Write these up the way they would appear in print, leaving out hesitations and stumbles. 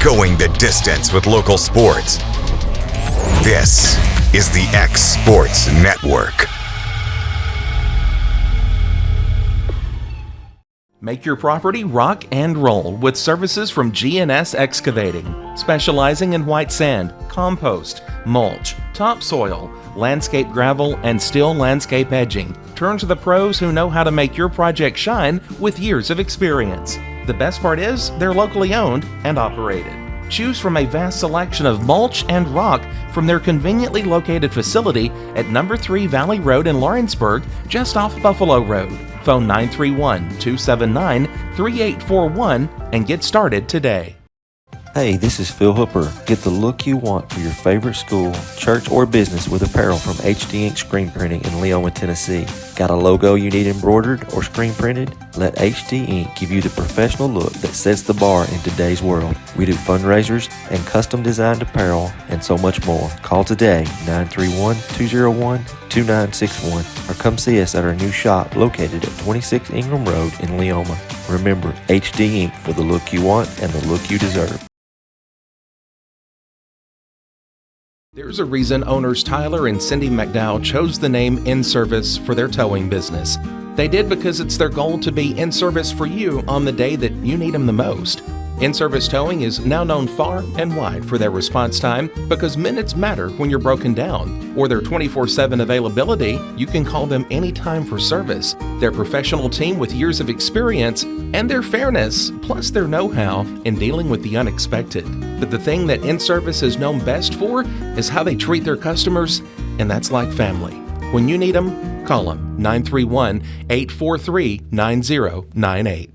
Going the distance with local sports. This is the X Sports Network. Make your property rock and roll with services from G&S Excavating, specializing in white sand, compost, mulch, topsoil, landscape gravel, and steel landscape edging. Turn to the pros who know how to make your project shine with years of experience. The best part is they're locally owned and operated. Choose from a vast selection of mulch and rock from their conveniently located facility at number 3 Valley Road in Lawrenceburg, just off Buffalo Road. Phone 931-279-3841 and get started today. Hey, this is Phil Hooper. Get the look you want for your favorite school, church, or business with apparel from HD Ink Screen Printing in Leoma, Tennessee. Got a logo you need embroidered or screen printed? Let HD Ink give you the professional look that sets the bar in today's world. We do fundraisers and custom designed apparel and so much more. Call today, 931-201-2961, or come see us at our new shop located at 26 Ingram Road in Leoma. Remember, HD Ink for the look you want and the look you deserve. There's a reason owners Tyler and Cindy McDowell chose the name In Service for their towing business. They did because it's their goal to be in service for you on the day that you need them the most. In Service Towing is now known far and wide for their response time because minutes matter when you're broken down, or their 24/7 availability. You can call them anytime for service. Their professional team with years of experience and their fairness, plus their know-how in dealing with the unexpected. But the thing that In Service is known best for is how they treat their customers, and that's like family. When you need them, call them 931-843-9098.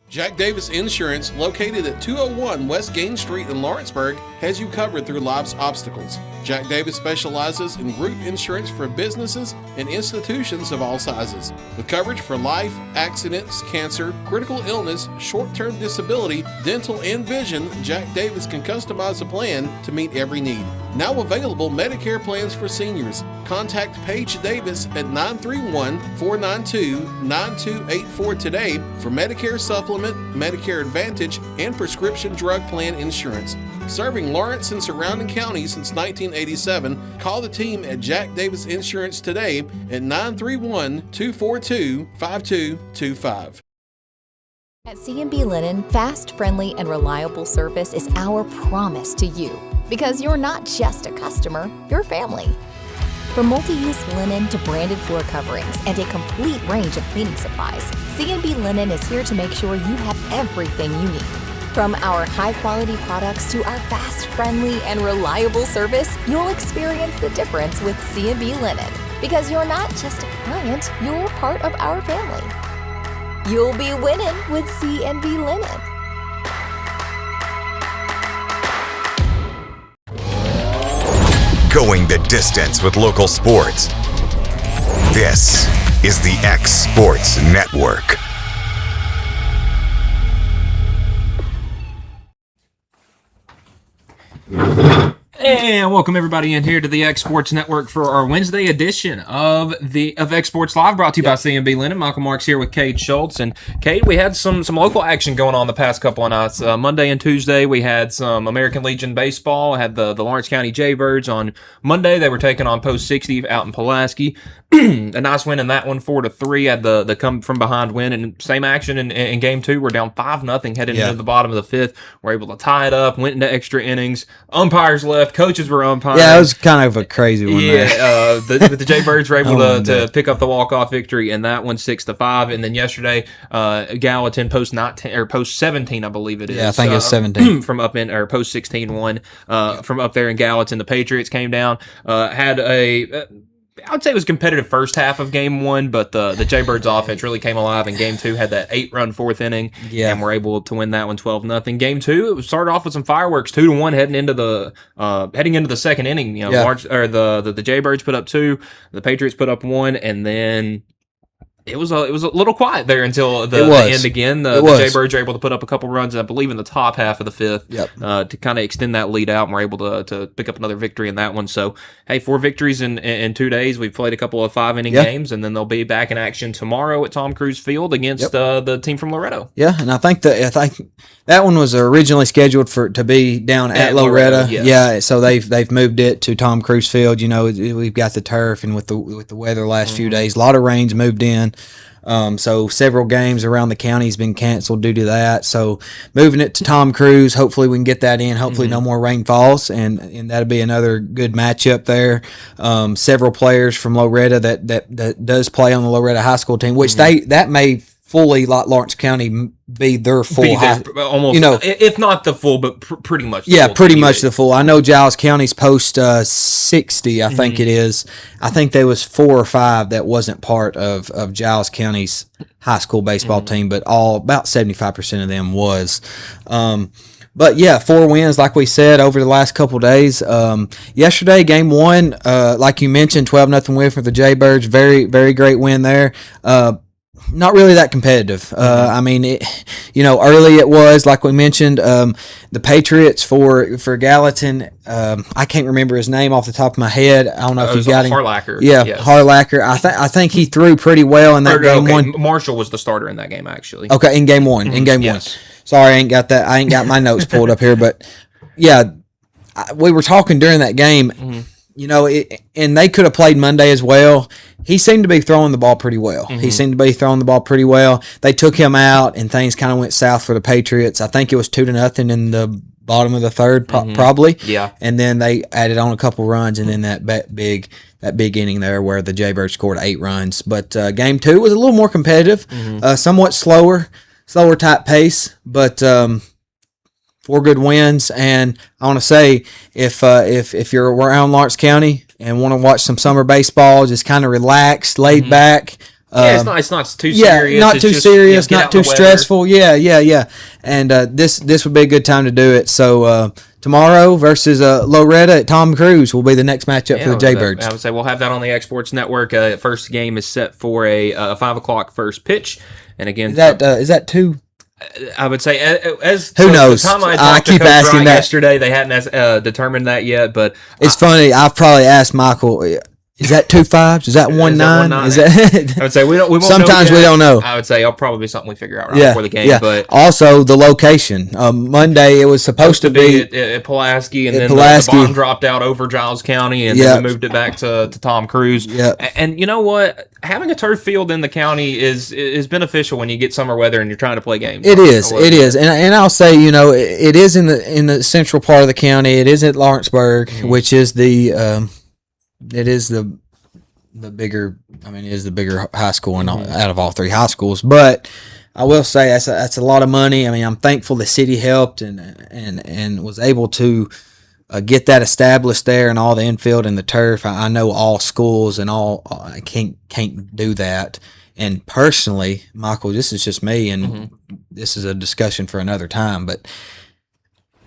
Jack Davis Insurance, located at 201 West Gain Street in Lawrenceburg, has you covered through life's obstacles. Jack Davis specializes in group insurance for businesses and institutions of all sizes. With coverage for life, accidents, cancer, critical illness, short-term disability, dental, and vision, Jack Davis can customize a plan to meet every need. Now available Medicare plans for seniors. Contact Paige Davis at 931-492-9284 today for Medicare Supplement, Medicare Advantage, and prescription drug plan insurance. Serving Lawrence and surrounding counties since 1987, call the team at Jack Davis Insurance today at 931-242-5225. At C&B Linen, fast, friendly, and reliable service is our promise to you. Because you're not just a customer, you're family. From multi-use linen to branded floor coverings and a complete range of cleaning supplies, C&B Linen is here to make sure you have everything you need. From our high-quality products to our fast, friendly, and reliable service, you'll experience the difference with C&B Linen. Because you're not just a client, you're part of our family. You'll be winning with C&B Linen. Going the distance with local sports. This is the X Sports Network. And welcome everybody in here to the X Sports Network for our Wednesday edition of X Sports Live, brought to you by C&B Linen. Michael Marks here with Kade Shultz. And Kade, we had some local action going on the past couple of nights. Monday and Tuesday we had some American Legion baseball. Had the Lawrence County Jaybirds on Monday. They were taking on Post 60 out in Pulaski. A nice win in that one, 4-3. Had the come from behind win, and same action in game 2. We're down 5-0 heading into the bottom of the 5th. We're able to tie it up. Went into extra innings. Umpires left. Coaches were umpiring. Yeah, it was kind of a crazy one. Yeah, the Jaybirds were able to pick up the walk-off victory in that one, 6-5. And then yesterday, Gallatin Post 19 or Post 17, I believe it is. Yeah, I think it's 17 from up in or Post 16 won from up there in Gallatin. The Patriots came down, had a. I would say it was a competitive first half of game 1, but the Jaybirds offense really came alive in game 2, had that 8-run fourth inning, and were able to win that one 12-0. Game 2, it started off with some fireworks, 2-1 heading into the second inning. The Jaybirds put up 2, the Patriots put up 1, and then It was a little quiet there until the end again. The Jaybirds were able to put up a couple runs, I believe, in the top half of the fifth to kind of extend that lead out, and we're able to pick up another victory in that one. So, hey, 4 victories in 2 days. We've played a couple of 5-inning games, and then they'll be back in action tomorrow at Tom Cruise Field against the team from Loretto. Yeah, and I think that one was originally scheduled to be down at Loretto. Yes. Yeah, so they've moved it to Tom Cruise Field. You know, we've got the turf, and with the weather last few days, a lot of rain's moved in. So several games around the county has been canceled due to that. So moving it to Tom Cruise, hopefully we can get that in. Hopefully no more rain falls, and that'll be another good matchup there. Several players from Loretto that does play on the Loretto high school team, which that may fully, like Lawrence County, be their full almost, you know, if not the full, but pretty much the full pretty much the full. I know Giles County's post 60, I think it is. I think there was 4 or 5 that wasn't part of Giles County's high school baseball team, but about 75% of them was. But yeah, 4 wins, like we said, over the last couple of days. Yesterday, game 1, like you mentioned, 12-0 win for the Jaybirds. Very, very great win there. Not really that competitive. I mean, early it was, like we mentioned, the Patriots for Gallatin. I can't remember his name off the top of my head. I don't know if you got him. Harlacher. Yeah, yes. Harlacher. I think he threw pretty well in that game. Okay. Marshall was the starter in that game, actually. Okay, in game 1. In game 1. Sorry, I ain't got that. I ain't got my notes pulled up here, but yeah, we were talking during that game. You know, and they could have played Monday as well. He seemed to be throwing the ball pretty well. He seemed to be throwing the ball pretty well. They took him out, and things kind of went south for the Patriots. I think it was 2-0 in the bottom of the third, probably. Yeah. And then they added on a couple runs, and then that big inning there where the Jaybirds scored 8 runs. But game 2 was a little more competitive, somewhat slower type pace, but 4 good wins. And I want to say, if you're around Lawrence County and want to watch some summer baseball, just kind of relaxed, laid back. It's not too serious. Not too serious, not too stressful. Yeah. And this would be a good time to do it. So tomorrow versus Loretto at Tom Cruise will be the next matchup for the Jaybirds. I would say we'll have that on the Exports Network. First game is set for a 5:00 first pitch. And again, is that 2? I would say, as who knows? The time I keep asking that yesterday. They hadn't determined that yet, but it's funny. I've probably asked Michael, is that 2 5s? Is that 1 9? Is that? I would say we won't. Sometimes we don't know. I would say it'll probably be something we figure out before the game. Yeah. But also the location. Monday it was supposed to be at Pulaski, and then the bond dropped out over Giles County, and then we moved it back to Tom Cruise. Yeah. And you know what? Having a turf field in the county is beneficial when you get summer weather and you're trying to play games. It is, and I'll say, it is in the central part of the county. It is at Lawrenceburg, which is the bigger. I mean, it is the bigger high school out of all 3 high schools. But I will say that's a lot of money. I mean, I'm thankful the city helped and was able to get that established there, and all the infield and the turf. I know all schools and all can't do that. And personally, Michael, this is just me, and this is a discussion for another time. But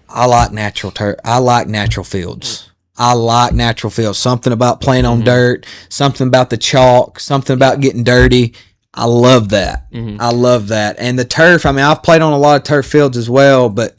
I like natural turf. I like natural fields. Something about playing on dirt, something about the chalk, something about getting dirty. I love that. I love that. And the turf, I mean, I've played on a lot of turf fields as well, but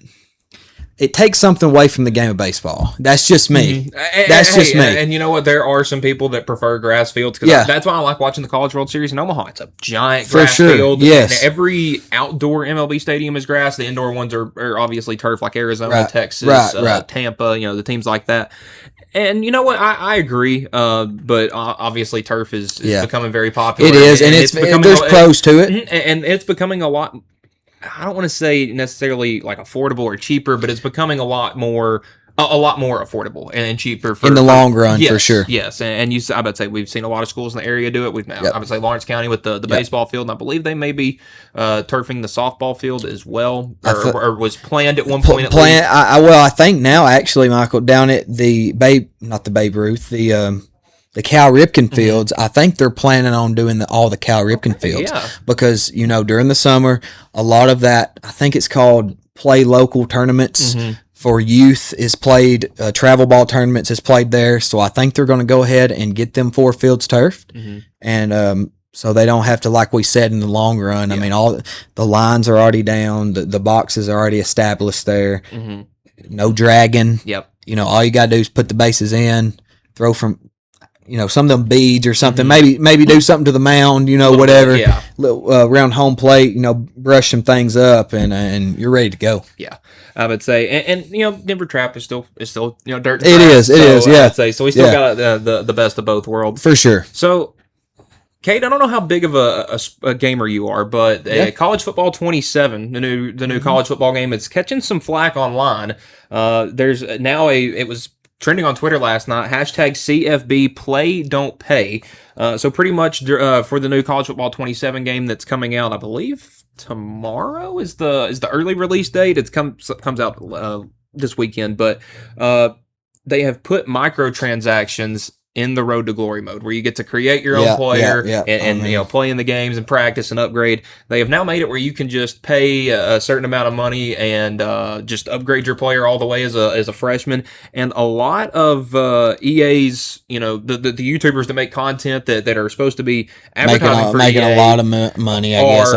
it takes something away from the game of baseball. That's just me. That's just me. And you know what? There are some people that prefer grass fields. That's why I like watching the College World Series in Omaha. It's a giant grass field. Yes. And every outdoor MLB stadium is grass. The indoor ones are obviously turf, like Arizona, Texas, Tampa, the teams like that. And you know what? I agree, but obviously turf is becoming very popular. It is, and there's pros to it. And it's becoming a lot, I don't want to say necessarily like affordable or cheaper, but it's becoming a lot more affordable and cheaper in the long run, for sure. Yes, and I would say we've seen a lot of schools in the area do it. I would say Lawrence County with the baseball field, and I believe they may be turfing the softball field as well, or was planned at one point. I think now, actually, Michael, down at the not the Babe Ruth, the Cal Ripken fields, I think they're planning on doing all the Cal Ripken fields because during the summer, a lot of that, I think it's called play local tournaments. For youth is played, travel ball tournaments is played there. So I think they're going to go ahead and get them 4 fields turfed. And so they don't have to, like we said, in the long run. I mean, all the lines are already down, the boxes are already established there. No dragging. Yep. You know, all you gotta do is put the bases in, throw from, you know, some of them beads or something. Maybe do something to the mound. You know, whatever. Around home plate. You know, brush some things up, and you're ready to go. Yeah, I would say, and you know, Denver Trap is still you know, dirt. It is. Yeah. I would say so. We still got the best of both worlds for sure. So, Kate, I don't know how big of a gamer you are, but College Football 27, the new college football game, it's catching some flack online. There's now it was trending on Twitter last night, hashtag CFB play don't pay. So pretty much for the new College Football 27 game that's coming out, I believe tomorrow is the early release date. It comes out this weekend, but they have put microtransactions in the Road to Glory mode, where you get to create your own player and you know, play in the games and practice and upgrade. They have now made it where you can just pay a certain amount of money and just upgrade your player all the way as a freshman. And a lot of EA's, you know, the YouTubers that make content that are supposed to be advertising making a lot of money, I guess.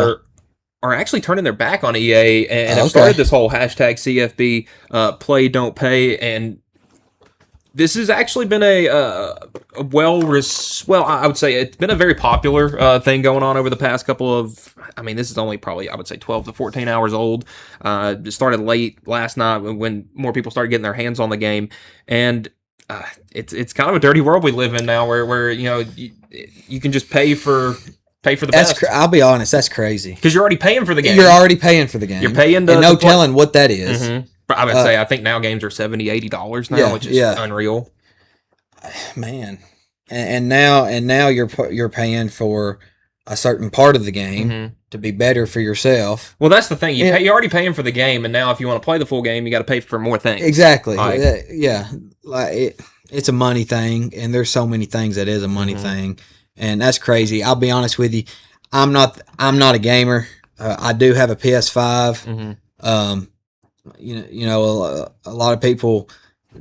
Are actually turning their back on EA and have started this whole hashtag CFB play don't pay. And this has actually been I would say it's been a very popular thing going on over the past couple of, I mean, this is only probably, I would say 12 to 14 hours old. It started late last night when more people started getting their hands on the game. And it's kind of a dirty world we live in now where you know, you can just pay for the best. I'll be honest, that's crazy. Because you're already paying for the game. You're already paying for the game. You're paying and no telling what that is. I would say I think now games are $70, $80 now, which is unreal. Man, and now you're paying for a certain part of the game to be better for yourself. Well, that's the thing. You're already paying for the game, and now if you want to play the full game, you got to pay for more things. Exactly. It's a money thing, and there's so many things that is a money thing, and that's crazy. I'll be honest with you. I'm not a gamer. I do have a PS5. You know, a lot of people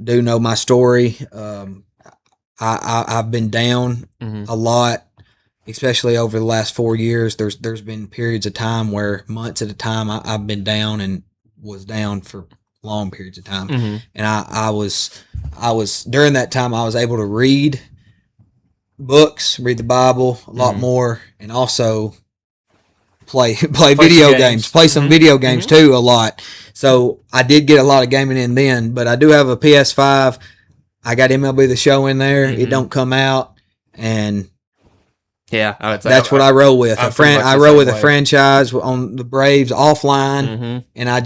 do know my story. I've been down a lot, especially over the last 4 years. There's been periods of time where months at a time I've been down and was down for long periods of time. And I was during that time I was able to read books, read the Bible a lot more, and also play video games, play some video games too a lot. So I did get a lot of gaming in then, but I do have a PS5. I got MLB The Show in there. It don't come out, and I would say that's what I roll with. I roll with a franchise on the Braves offline, and I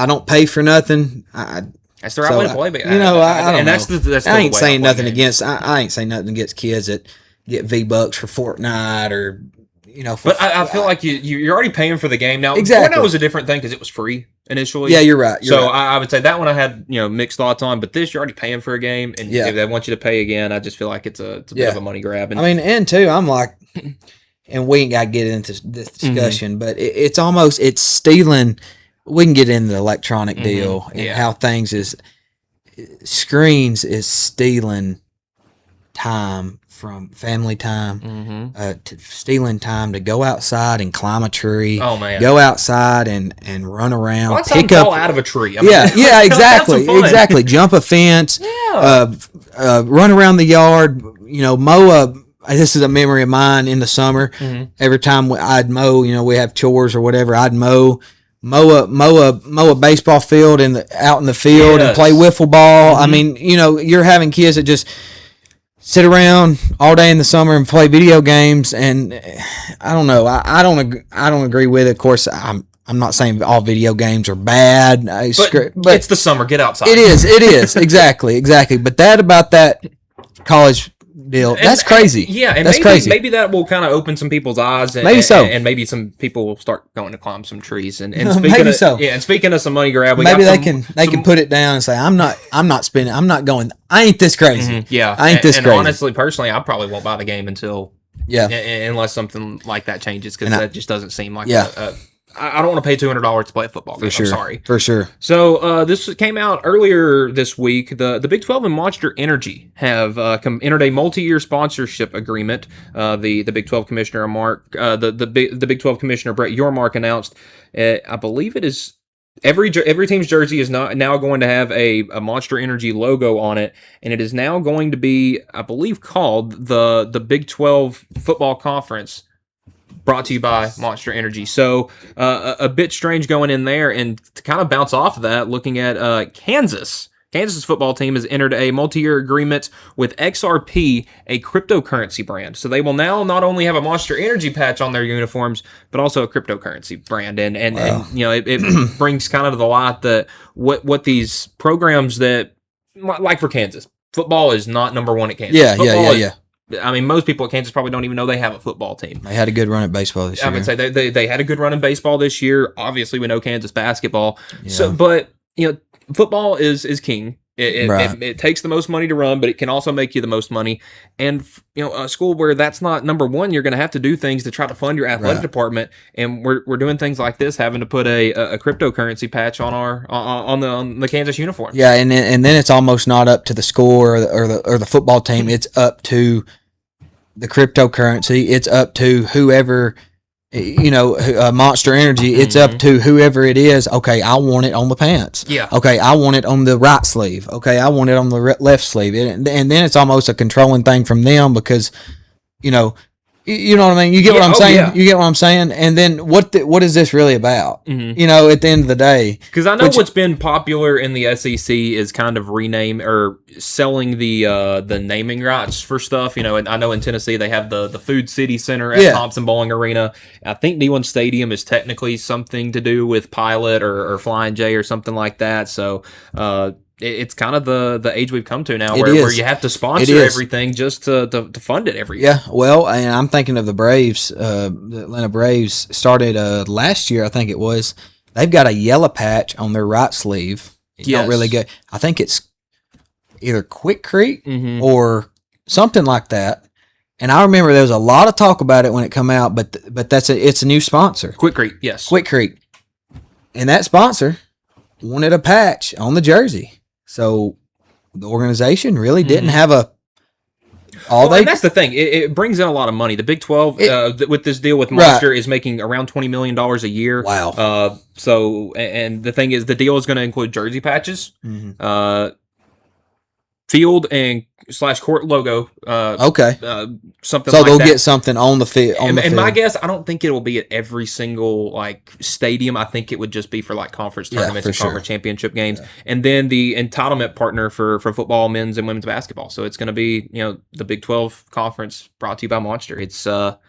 don't pay for nothing. That's the right way to play, but you know, I don't know. That's I ain't saying nothing against. I ain't saying nothing against kids that get V-Bucks for Fortnite or. You know, but I feel like you're already paying for the game now. Exactly. Fortnite was a different thing because it was free initially. Yeah, you're right. I would say that one I had mixed thoughts on, but this you're already paying for a game, and if they want you to pay again, I just feel like it's a bit of a money grab. And, I mean, and too, I'm like, and we ain't got to get into this discussion, but it's stealing. We can get into the electronic deal and how things screens is stealing time from family time, stealing time to go outside and climb a tree. Oh man, go outside and run around. Well, pick up, fall out of a tree. I mean, exactly. Jump a fence. Run around the yard. You know, mow this is a memory of mine in the summer. Every time I'd mow, you know, we have chores or whatever. I'd mow a baseball field out in the field and play wiffle ball. I mean, you know, you're having kids that just sit around all day in the summer and play video games, and I don't know. I don't agree with it. Of course, I'm not saying all video games are bad, but it's the summer. Get outside. It is exactly. But that college deal, that's crazy. And maybe that will kind of open some people's eyes, and maybe some people will start going to climb some trees. And speaking of some money grab, they can put it down and say, I'm not spending. I'm not going. I ain't this crazy. I ain't this crazy. Honestly, personally, I probably won't buy the game until unless something like that changes, because that just doesn't seem like I don't want to pay $200 to play a football game. sure. I'm sorry. For sure. So this came out earlier this week. The Big 12 and Monster Energy have entered a multi-year sponsorship agreement. The Big 12 Commissioner the Big 12 Commissioner Brett Yormark announced. I believe it is every team's jersey is now going to have a Monster Energy logo on it, and it is now going to be, I believe, called the Big 12 Football Conference. Brought to you by Monster Energy. So a bit strange going in there. And to kind of bounce off of that, looking at Kansas. Kansas' football team has entered a multi-year agreement with XRP, a cryptocurrency brand. So they will now not only have a Monster Energy patch on their uniforms, but also a cryptocurrency brand. And it brings kind of to the light that what these programs that, like for Kansas, football is not number one at Kansas. Yeah. I mean, most people at Kansas probably don't even know they have a football team. They had a good run at baseball this year. I would say they had a good run in baseball this year. Obviously, we know Kansas basketball. Yeah. So, but football is king. It takes the most money to run, but it can also make you the most money. And a school where that's not number one, you're going to have to do things to try to fund your athletic department. And we're doing things like this, having to put a cryptocurrency patch on the Kansas uniform. Yeah, and then it's almost not up to the school or the football team. It's up to the cryptocurrency. It's up to whoever. Monster Energy, it's up to whoever it is. Okay, I want it on the pants. Yeah. Okay, I want it on the right sleeve. Okay, I want it on the left sleeve. And then it's almost a controlling thing from them because, you know what I mean? You get what I'm saying? Yeah. You get what I'm saying? And then what is this really about? Mm-hmm. At the end of the day. Because I know what's been popular in the SEC is kind of rename or selling the naming rights for stuff. And I know in Tennessee they have the Food City Center at Thompson Bowling Arena. I think D1 Stadium is technically something to do with Pilot or Flying J or something like that. So it's kind of the age we've come to now where you have to sponsor everything just to fund it every year. Yeah, well, and I'm thinking of the Braves. The Atlanta Braves started last year, I think it was. They've got a yellow patch on their right sleeve. It's not really good. I think it's either Quikrete or something like that. And I remember there was a lot of talk about it when it come out, but it's a new sponsor. Quikrete, yes. Quikrete. And that sponsor wanted a patch on the jersey. So the organization really didn't have and that's the thing. It brings in a lot of money. The Big 12 with this deal with Monster is making around $20 million a year. Wow. And the thing is, the deal is going to include jersey patches, field and /court logo. Okay. Something. So like they'll that. get something on the field. And my guess, I don't think it will be at every single stadium. I think it would just be for conference tournaments and conference championship games, and then the entitlement partner for football, men's and women's basketball. So it's going to be the Big 12 conference brought to you by Monster. It's a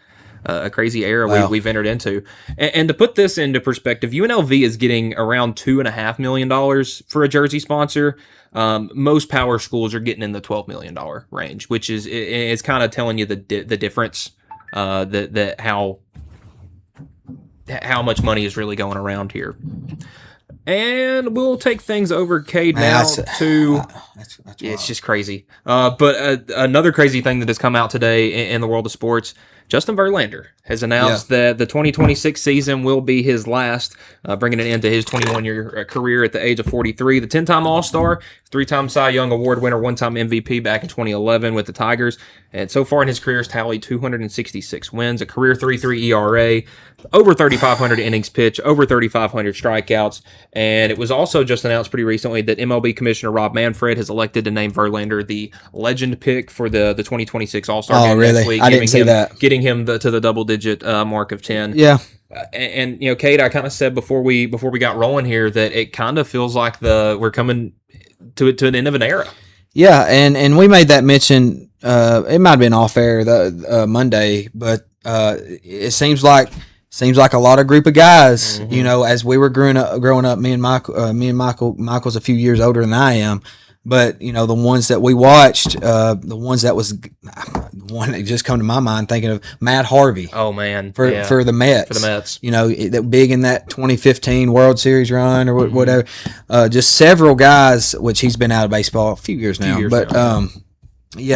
crazy era we've entered into. And to put this into perspective, UNLV is getting around $2.5 million for a jersey sponsor. Most power schools are getting in the $12 million range, which is kind of telling you the difference, that how much money is really going around here. And we'll take things over, Kade, now to... it's just crazy. But another crazy thing that has come out today in the world of sports, Justin Verlander has announced that the 2026 season will be his last, bringing an end to his 21-year career at the age of 43. The 10-time All-Star, 3-time Cy Young Award winner, 1-time MVP back in 2011 with the Tigers. And so far in his career, has tallied 266 wins, a career 3.3 ERA, over 3,500 innings pitched, over 3,500 strikeouts. And it was also just announced pretty recently that MLB Commissioner Rob Manfred has elected to name Verlander the legend pick for the 2026 All-Star game next week. I didn't see that. Getting him to the double-digit mark of 10. Yeah. And Kade, I kind of said before we got rolling here that it kind of feels like we're coming to an end of an era. Yeah, and we made that mention. It might have been off air Monday, but it seems like a lot of group of guys. As we were growing up, me and Michael's a few years older than I am. But, the ones that we watched, the one that just come to my mind, thinking of Matt Harvey. Oh, man. For the Mets. For the Mets. That big in that 2015 World Series run or whatever. Just several guys, which he's been out of baseball a few years now.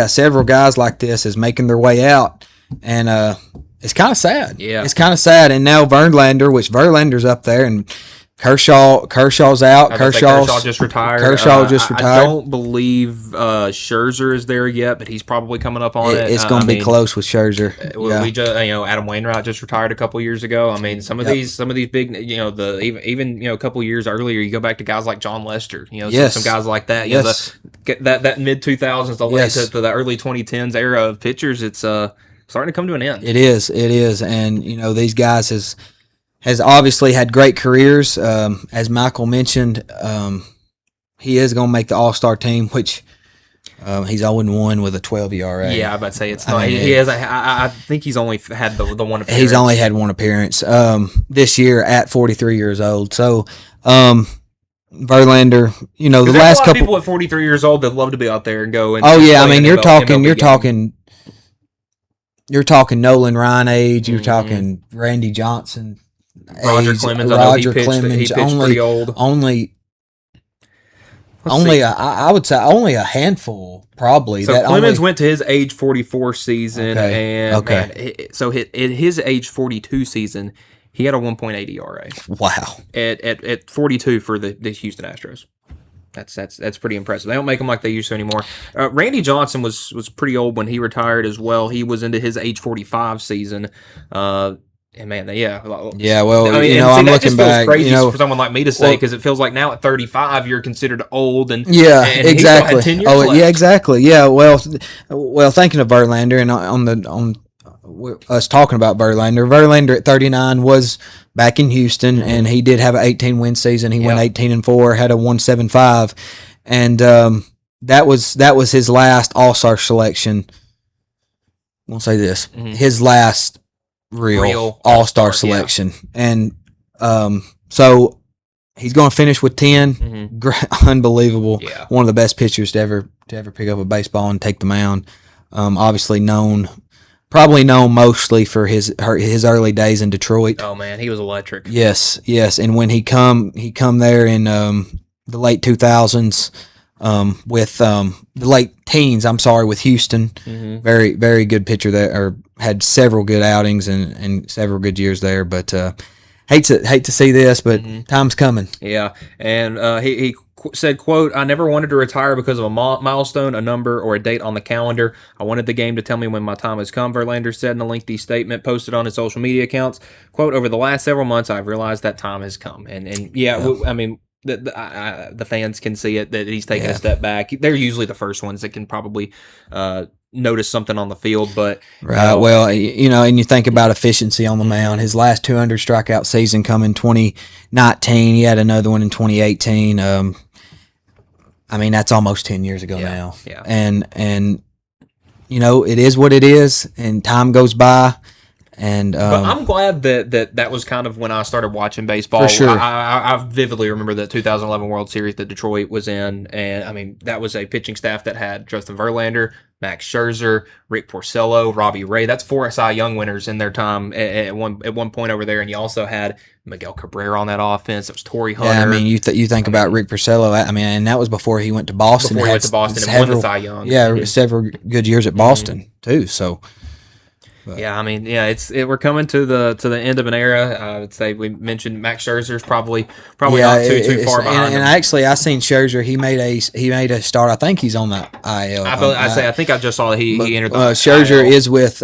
Several guys like this is making their way out. And it's kind of sad. Yeah. It's kind of sad. And now Verlander's up there, and Kershaw's out. Kershaw just retired. Retired. I don't believe Scherzer is there yet, but he's probably coming up on it. It's going to be close with Scherzer. We just, Adam Wainwright just retired a couple years ago. I mean, some of these big, even a couple years earlier, you go back to guys like John Lester. Some guys like that. That mid 2000s, the late to the early 2010s era of pitchers. It's starting to come to an end. It is, and these guys has obviously had great careers. As Michael mentioned, he is going to make the All-Star team, which he's 0-1 with a 12 ERA. Yeah, I'm about to say it's not. He has. I think he's only had the one appearance. He's only had one appearance this year at 43 years old. So Verlander, the last couple people at 43 years old that love to be out there and go. And you're talking Nolan Ryan age. You're talking Randy Johnson. Roger Clemens. I pitched pretty old. I would say only a handful, probably. So Clemens went to his age 44 season, so in his age 42 season, he had a 1.8 ERA. Wow. At 42 for the Houston Astros. That's pretty impressive. They don't make them like they used to anymore. Randy Johnson was pretty old when he retired as well. He was into his age 45 season. And man, well, I'm looking back. Crazy for someone like me to say, because it feels like now at 35 you're considered old, and exactly. He's still had 10 years left. Yeah, exactly. Yeah, well, thinking of Verlander and on us talking about Verlander at 39 was back in Houston, and he did have an 18-win season. He went 18-4, had a 1.75, and that was his last All-Star selection. We'll say this: his last real All-Star selection. And so he's going to finish with 10. Unbelievable. Yeah. One of the best pitchers to ever pick up a baseball and take the mound. Obviously probably known mostly for his early days in Detroit. Oh man, he was electric. Yes. And when he come there in the late 2000s, with the late teens, with Houston. Very, very good pitcher there, or had several good outings and several good years there. But hate to see this, but time's coming. Yeah, and he said, quote, "I never wanted to retire because of a milestone, a number, or a date on the calendar. I wanted the game to tell me when my time has come," Verlander said in a lengthy statement posted on his social media accounts. Quote, "Over the last several months, I've realized that time has come." And I mean, the fans can see it, that he's taking a step back. They're usually the first ones that can probably notice something on the field, but well, and you think about efficiency on the mound. His last 200 strikeout season come in 2019. He had another one in 2018. I mean, that's almost 10 years ago now. Yeah. And it is what it is, and time goes by. And but I'm glad that was kind of when I started watching baseball. For sure. I vividly remember the 2011 World Series that Detroit was in, and I mean that was a pitching staff that had Justin Verlander, Max Scherzer, Rick Porcello, Robbie Ray. That's 4 Cy Young winners in their time at one point over there, and you also had Miguel Cabrera on that offense. It was Torrey Hunter. Yeah, I mean, you think about Rick Porcello. I mean, and that was before he went to Boston. Before he went to Boston and won the Cy Young. Yeah, several good years at Boston too. So. But. Yeah, I mean, we're coming to the end of an era. I would say we mentioned Max Scherzer's probably not too far behind. And actually, I seen Scherzer. He made a start. I think he's on the IL. I think I just saw that he entered the Scherzer IL. is with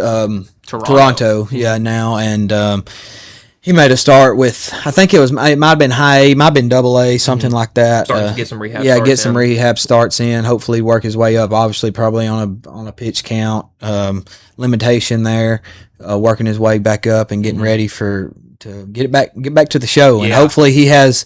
Toronto. Yeah, now, and he made a start with, I think it might have been high A, might have been double A, something like that. Starting to get some rehab. Yeah, get some rehab starts in. Hopefully, work his way up. Obviously, probably on a pitch count limitation there, working his way back up and getting ready to get back to the show. And hopefully he has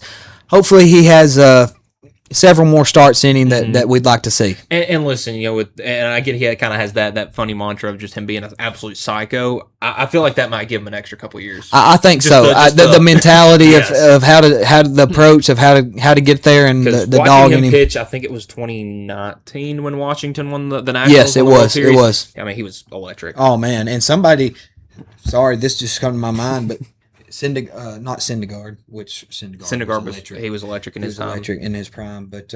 several more starts in him that we'd like to see. And listen, and I get he kind of has that funny mantra of just him being an absolute psycho. I feel like that might give him an extra couple of years. I think so. The mentality of how the approach of how to get there, and the dog in him. Pitch, I think it was 2019 when Washington won the Nationals. Yes, it was. It was. I mean, he was electric. Oh man, and somebody. Sorry, this just come to my mind, but. Not Syndergaard, which Syndergaard was electric. He was electric in his time. Electric in his prime, but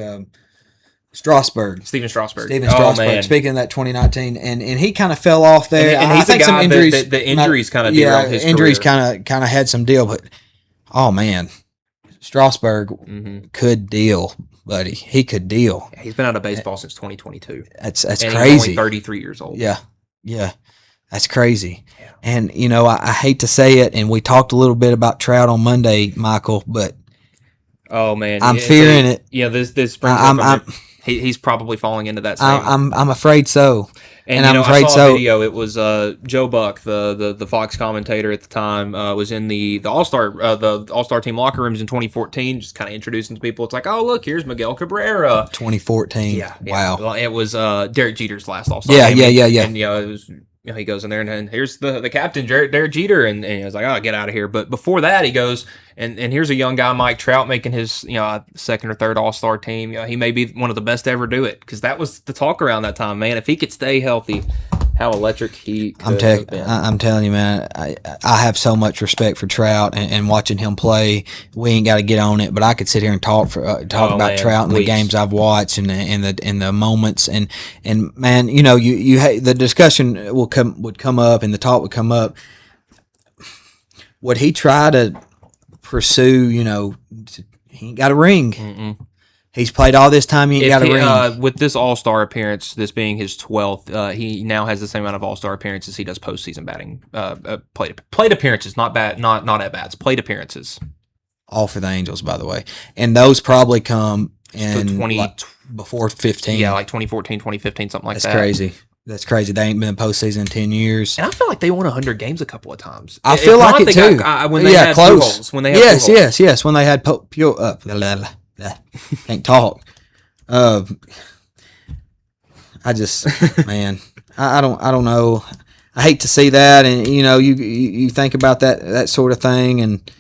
Strasburg. Steven Strasburg. Steven Strasburg. Man. Speaking of that 2019, and he kind of fell off there. And I he's think a guy some injuries. the injuries kind of derailed his injuries career. kind of had some deal, but oh man, Strasburg could deal, buddy. He could deal. He's been out of baseball since 2022. That's and crazy. He's only 33 years old. Yeah, that's crazy. Yeah. And I hate to say it, and we talked a little bit about Trout on Monday, Michael, but oh man, I'm fearing it. Yeah, this brings up. He's probably falling into that same. I'm afraid so. And I'm afraid I saw so. a video. It was Joe Buck, the Fox commentator at the time, was in the All-Star team locker rooms in 2014, just kind of introducing to people. It's like, oh look, here's Miguel Cabrera. 2014. Yeah. Wow. Well, it was Derek Jeter's last All-Star. Yeah, game. yeah. And it was. He goes in there and here's the captain, Derek Jeter, and he was like, oh, get out of here. But before that, he goes and here's a young guy, Mike Trout, making his second or third All-Star team. He may be one of the best to ever do it, because that was the talk around that time, man. If he could stay healthy, how electric he could have been. I'm telling you, man, I have so much respect for Trout, and watching him play. We ain't got to get on it, but I could sit here and talk about Trout and the games I've watched and the moments and man, the discussion would come up and the talk would come up. Would he try to pursue? He ain't got a ring. Mm-mm. He's played all this time. He ain't got a ring. With this All-Star appearance, this being his 12th, he now has the same amount of All-Star appearances he does postseason batting. Plate appearances, not at bats. Plate appearances. All for the Angels, by the way, and those probably come in before 15. Yeah, like 2014, 2015, something like that. That's crazy. That's crazy. They ain't been in postseason in 10 years. And I feel like they won 100 games a couple of times. I feel like it too. When they had close. When they had yes. When they had can't talk. I just man, I don't know. I hate to see that, and you think about that sort of thing, and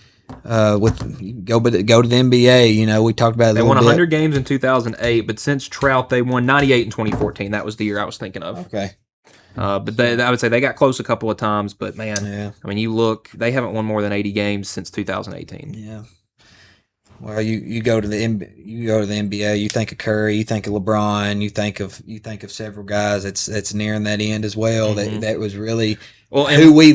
go to the NBA. We talked about it. They won 100 games in 2008, but since Trout, they won 98 in 2014. That was the year I was thinking of. Okay. But I would say they got close a couple of times. But man, I mean, you look, they haven't won more than 80 games since 2018. Yeah. Well, you go to the NBA, you think of Curry, you think of LeBron, you think of several guys that's nearing that end as well. Mm-hmm. That was really who we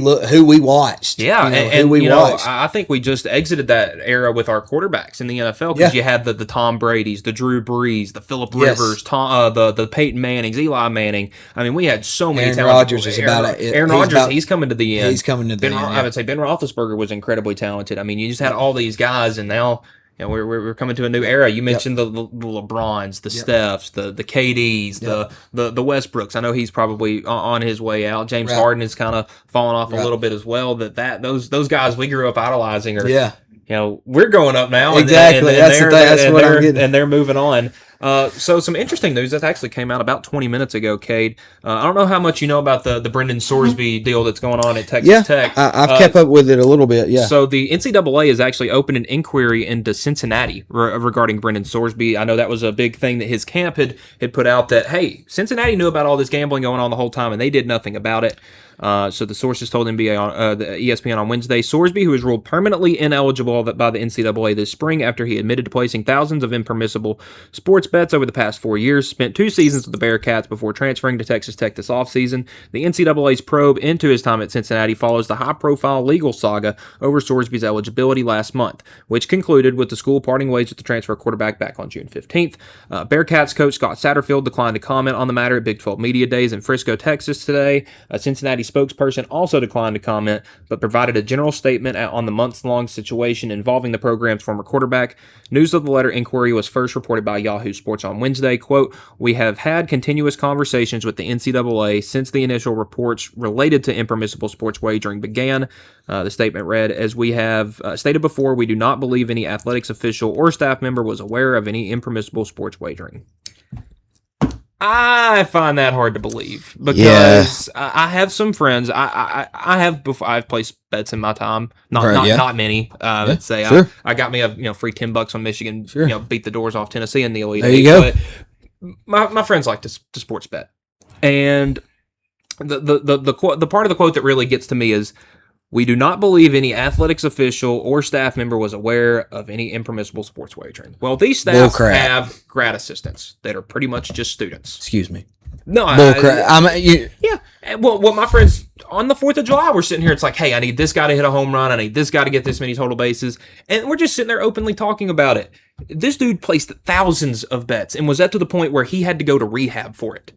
watched. Yeah, who we watched. I think we just exited that era with our quarterbacks in the NFL, because you had the Tom Brady's, the Drew Brees, the Phillip Rivers, the Peyton Mannings, Eli Manning. I mean, we had so many. Aaron Rodgers is about it. Aaron Rodgers, he's coming to the end. He's coming to the end. I would say Ben Roethlisberger was incredibly talented. I mean, you just had all these guys, and now. We're coming to a new era. You mentioned the LeBrons, the Stephs, the KDs, the Westbrooks. I know he's probably on his way out. James Harden is kind of falling off a little bit as well. Those guys we grew up idolizing are we're growing up now. Exactly. And they're moving on. So some interesting news that actually came out about 20 minutes ago, Kade. I don't know how much you know about the Brendan Sorsby deal that's going on at Texas Tech. I've kept up with it a little bit, yeah. So the NCAA has actually opened an inquiry into Cincinnati regarding Brendan Sorsby. I know that was a big thing that his camp had put out, that, hey, Cincinnati knew about all this gambling going on the whole time, and they did nothing about it. So the sources told the ESPN on Wednesday, Sorsby, who was ruled permanently ineligible by the NCAA this spring after he admitted to placing thousands of impermissible sports bets over the past 4 years, spent 2 seasons with the Bearcats before transferring to Texas Tech this offseason. The NCAA's probe into his time at Cincinnati follows the high-profile legal saga over Sorsby's eligibility last month, which concluded with the school parting ways with the transfer quarterback back on June 15th. Bearcats coach Scott Satterfield declined to comment on the matter at Big 12 Media Days in Frisco, Texas today. Cincinnati spokesperson also declined to comment, but provided a general statement on the months-long situation involving the program's former quarterback. News of the letter inquiry was first reported by Yahoo Sports on Wednesday. Quote, "We have had continuous conversations with the NCAA since the initial reports related to impermissible sports wagering began." The statement read, "As we have stated before, we do not believe any athletics official or staff member was aware of any impermissible sports wagering." I find that hard to believe, because I have some friends. I've placed bets in my time, not many. Let's say sure. I got me a free $10 on Michigan. Sure. Beat the doors off Tennessee in the Elite Eight. There you go. But my friends like to sports bet, and the part of the quote that really gets to me is, We do not believe any athletics official or staff member was aware of any impermissible sports wagering. Well, these staff have grad assistants that are pretty much just students. Excuse me. No, Yeah. Well, my friends on the 4th of July, we're sitting here. It's like, hey, I need this guy to hit a home run. I need this guy to get this many total bases. And we're just sitting there openly talking about it. This dude placed thousands of bets and was that to the point where he had to go to rehab for it.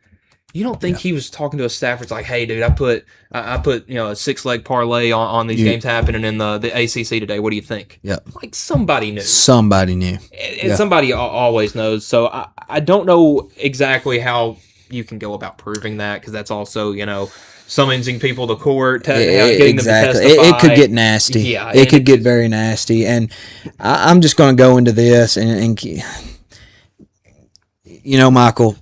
You don't think he was talking to a staffer? It's like, hey, dude, I put a 6-leg parlay on these games happening in the ACC today. What do you think? Yeah. Like somebody knew. Somebody knew. And somebody always knows. So I don't know exactly how you can go about proving that because that's also, summoning people to court, getting them to testify. It could get nasty. Yeah, it could get very nasty. And I'm just going to go into this and Michael,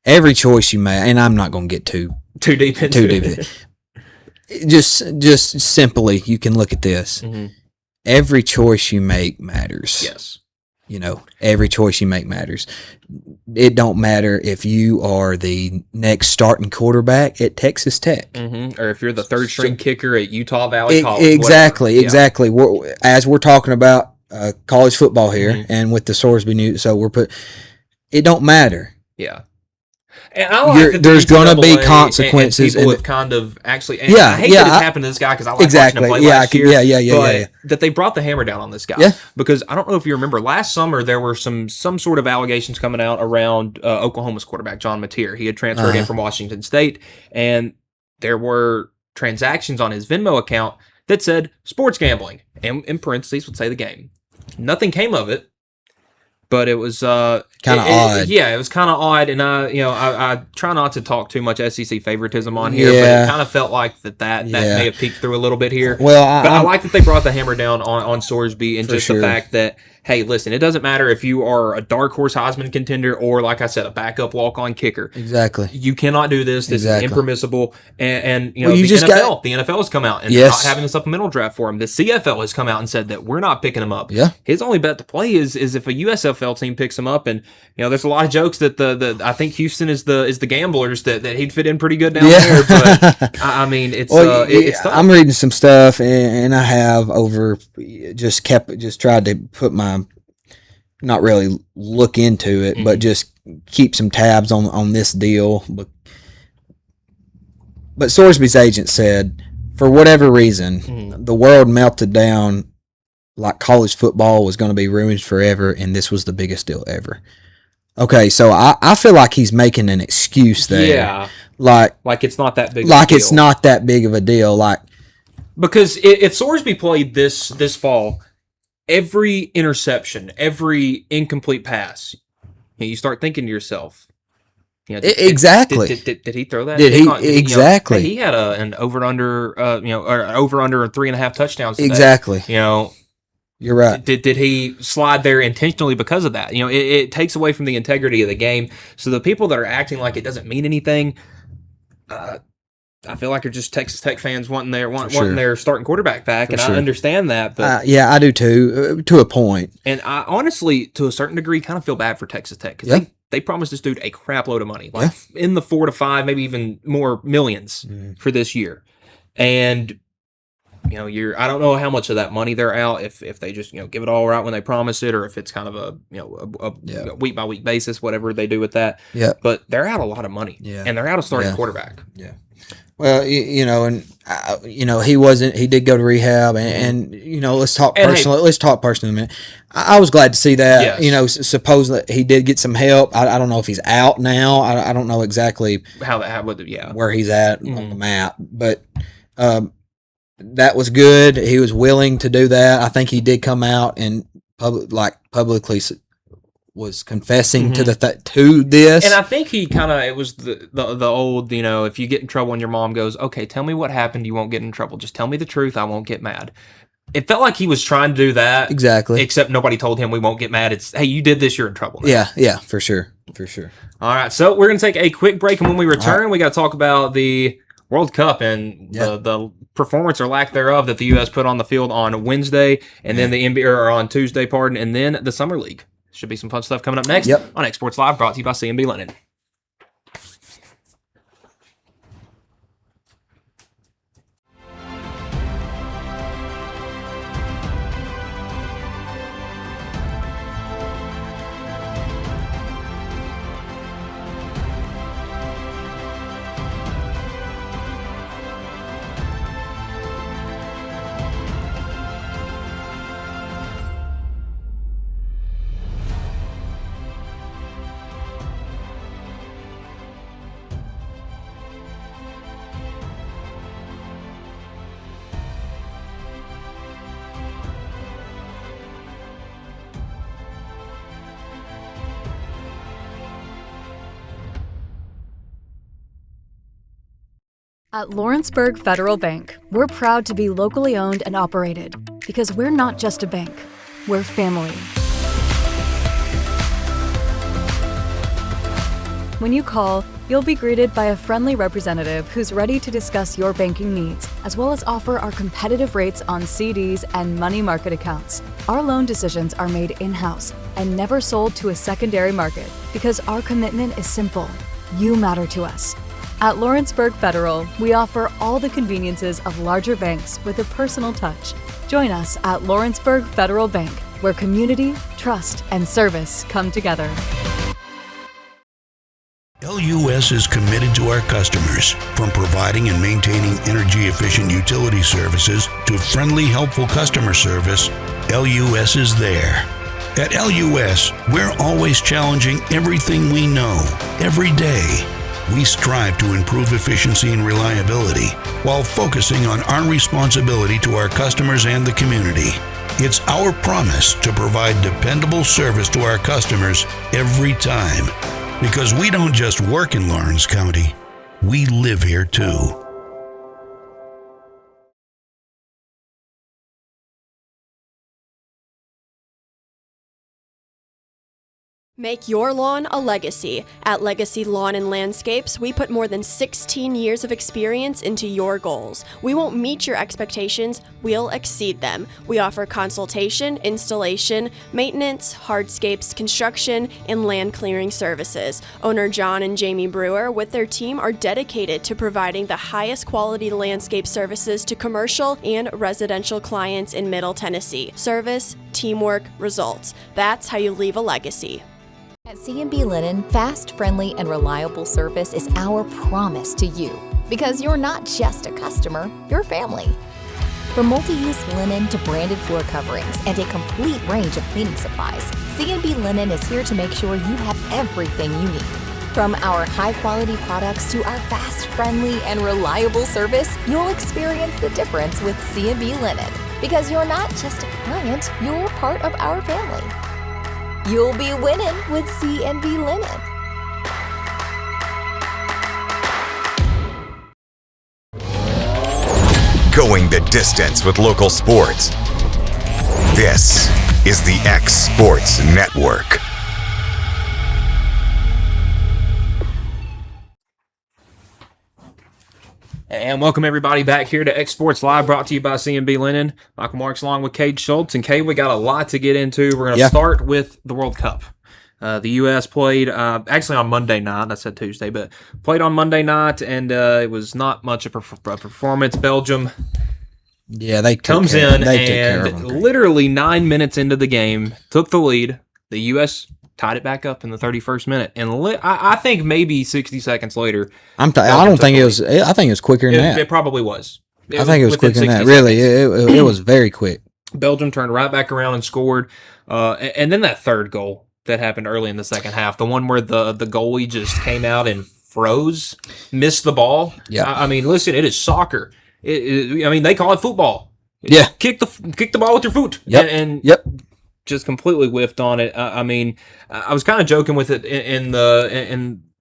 every choice you make, and I'm not going to get too deep into it. Just simply, you can look at this. Mm-hmm. Every choice you make matters. Yes. Every choice you make matters. It don't matter if you are the next starting quarterback at Texas Tech. Mm-hmm. Or if you're the third string kicker at Utah Valley College. Exactly. As we're talking about college football here and with the Sorsby news, so it don't matter. Yeah. And I like that there's going to be consequences. And people have kind of actually. And I hate that it's happened to this guy because I like watching him play last year. Yeah. That they brought the hammer down on this guy. Yeah. Because I don't know if you remember last summer there were some sort of allegations coming out around Oklahoma's quarterback John Mateer. He had transferred in from Washington State, and there were transactions on his Venmo account that said sports gambling, and in parentheses would say the game. Nothing came of it. But it was kind of odd. Yeah, it was kind of odd, and I try not to talk too much SEC favoritism on here, but it kind of felt like that may have peeked through a little bit here. Well, I like that they brought the hammer down on Sorsby, and just the fact that, hey, listen, it doesn't matter if you are a dark horse Heisman contender or, like I said, a backup walk-on kicker. Exactly. You cannot do this. This is impermissible. And the NFL has come out and not having a supplemental draft for him. The CFL has come out and said that we're not picking him up. Yeah. His only bet to play is if a USFL team picks him up, and there's a lot of jokes that I think Houston is the gamblers that he'd fit in pretty good down there. But I mean, it's tough. I'm reading some stuff, and I have just tried to put my not really look into it, but just keep some tabs on this deal. But Sorsby's agent said, for whatever reason, the world melted down like college football was going to be ruined forever, and this was the biggest deal ever. Okay, so I feel like he's making an excuse there. Yeah. Like it's not that big of a deal. Like it's not that big of a deal. Because if Sorsby played this fall, every interception, every incomplete pass, you start thinking to yourself, exactly. Did he throw that? Did he? Exactly. He had an over under, or over under 3.5 touchdowns today. Exactly. You're right. Did he slide there intentionally because of that? It takes away from the integrity of the game. So the people that are acting like it doesn't mean anything, I feel like are just Texas Tech fans wanting their starting quarterback back, I understand that. But yeah, I do too, to a point. And I honestly, to a certain degree, kind of feel bad for Texas Tech because they promised this dude a crap load of money, in the 4 to 5, maybe even more millions for this year. And I don't know how much of that money they're out if they just give it all right when they promise it, or if it's kind of a week by week basis, whatever they do with that. Yeah. But they're out a lot of money, and they're out a starting quarterback. Yeah. Well, he did go to rehab, and let's talk personally. Let's talk personally a minute. I was glad to see that. Yes. Supposedly he did get some help. I don't know if he's out now. I don't know exactly where he's at on the map, but that was good. He was willing to do that. I think he did come out and publicly was confessing to this. And I think he it was the old, if you get in trouble and your mom goes, okay, tell me what happened, you won't get in trouble. Just tell me the truth, I won't get mad. It felt like he was trying to do that. Exactly. Except nobody told him we won't get mad. It's, hey, you did this, you're in trouble now. Yeah, for sure. All right, so we're going to take a quick break, and when we return, we got to talk about the World Cup and the performance or lack thereof that the U.S. put on the field on Wednesday, and then the NBA, or on Tuesday, and then the Summer League. Should be some fun stuff coming up next on X Sports Live, brought to you by CMB Linen. At Lawrenceburg Federal Bank, we're proud to be locally owned and operated because we're not just a bank, we're family. When you call, you'll be greeted by a friendly representative who's ready to discuss your banking needs, as well as offer our competitive rates on CDs and money market accounts. Our loan decisions are made in-house and never sold to a secondary market because our commitment is simple. You matter to us. At Lawrenceburg Federal, we offer all the conveniences of larger banks with a personal touch. Join us at Lawrenceburg Federal Bank, where community, trust, and service come together. LUS is committed to our customers, from providing and maintaining energy-efficient utility services to friendly, helpful customer service. LUS is there. At LUS, we're always challenging everything we know, every day. We strive to improve efficiency and reliability while focusing on our responsibility to our customers and the community. It's our promise to provide dependable service to our customers every time. Because we don't just work in Lawrence County, we live here too. Make your lawn a legacy. At Legacy Lawn and Landscapes, we put more than 16 years of experience into your goals. We won't meet your expectations, we'll exceed them. We offer consultation, installation, maintenance, hardscapes, construction, and land clearing services. Owner John and Jamie Brewer with their team are dedicated to providing the highest quality landscape services to commercial and residential clients in Middle Tennessee. Service, teamwork, results. That's how you leave a legacy. At C&B Linen, fast, friendly, and reliable service is our promise to you because you're not just a customer, you're family. From multi-use linen to branded floor coverings and a complete range of cleaning supplies, C&B Linen is here to make sure you have everything you need. From our high-quality products to our fast, friendly, and reliable service, you'll experience the difference with C&B Linen because you're not just a client, you're part of our family. You'll be winning with C&B Linen. Going the distance with local sports. This is the X Sports Network. And welcome everybody back here to X Sports Live, brought to you by C&B Linen. Michael Marks along with Kade Shultz. And Kade, we got a lot to get into. We're going to start with the World Cup. The U.S. played actually on Monday night. I said Tuesday, but played on Monday night, and it was not much of a performance. Belgium comes in and literally 9 minutes into the game, took the lead. The U.S. tied it back up in the 31st minute, and I think maybe 60 seconds later. I don't think it was. I think it was quicker than that. It probably was. I think it was quicker than that. Really, it was very quick. Belgium turned right back around and scored, and then that third goal that happened early in the second half, the one where the goalie just came out and froze, missed the ball. Yeah, I mean, listen, it is soccer. I mean, they call it football. Yeah, kick the ball with your foot. Yep, just completely whiffed on it. I mean, I was kind of joking with it in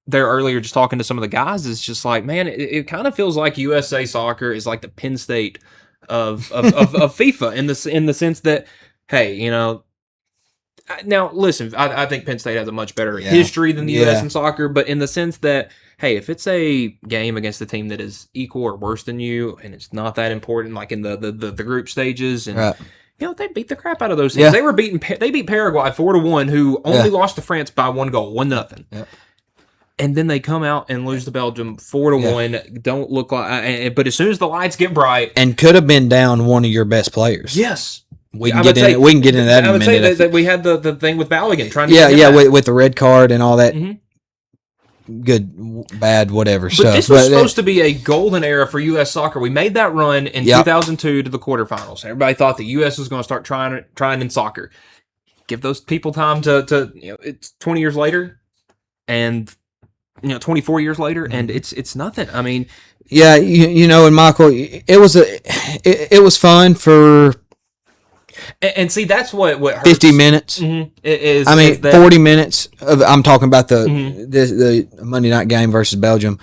there earlier, just talking to some of the guys. It's just like, man, it kind of feels like USA Soccer is like the Penn State of FIFA in the sense that, hey, you know. Now, listen, I think Penn State has a much better history than the U.S. in soccer, but in the sense that, hey, if it's a game against a team that is equal or worse than you, and it's not that important, like in the group stages, and you know, they beat the crap out of those teams. Yeah. They beat Paraguay 4-1, who only lost to France by 1 goal, 1-0. Yeah. And then they come out and lose to Belgium 4-1. Don't look like, but as soon as the lights get bright, and could have been down one of your best players. Yes. We can get into that in a minute. I would say that we had the thing with Balogun trying to with the red card and all that. Mm-hmm. Good, bad, whatever. But this was supposed to be a golden era for U.S. soccer. We made that run in 2002 to the quarterfinals. Everybody thought the U.S. was going to start trying in soccer. Give those people time to it's 20 years later, and 24 years later, and it's nothing. I mean, and Michael, it was fun for. And see, that's what hurts. 50 minutes. Mm-hmm. 40 minutes. I'm talking about the Monday night game versus Belgium.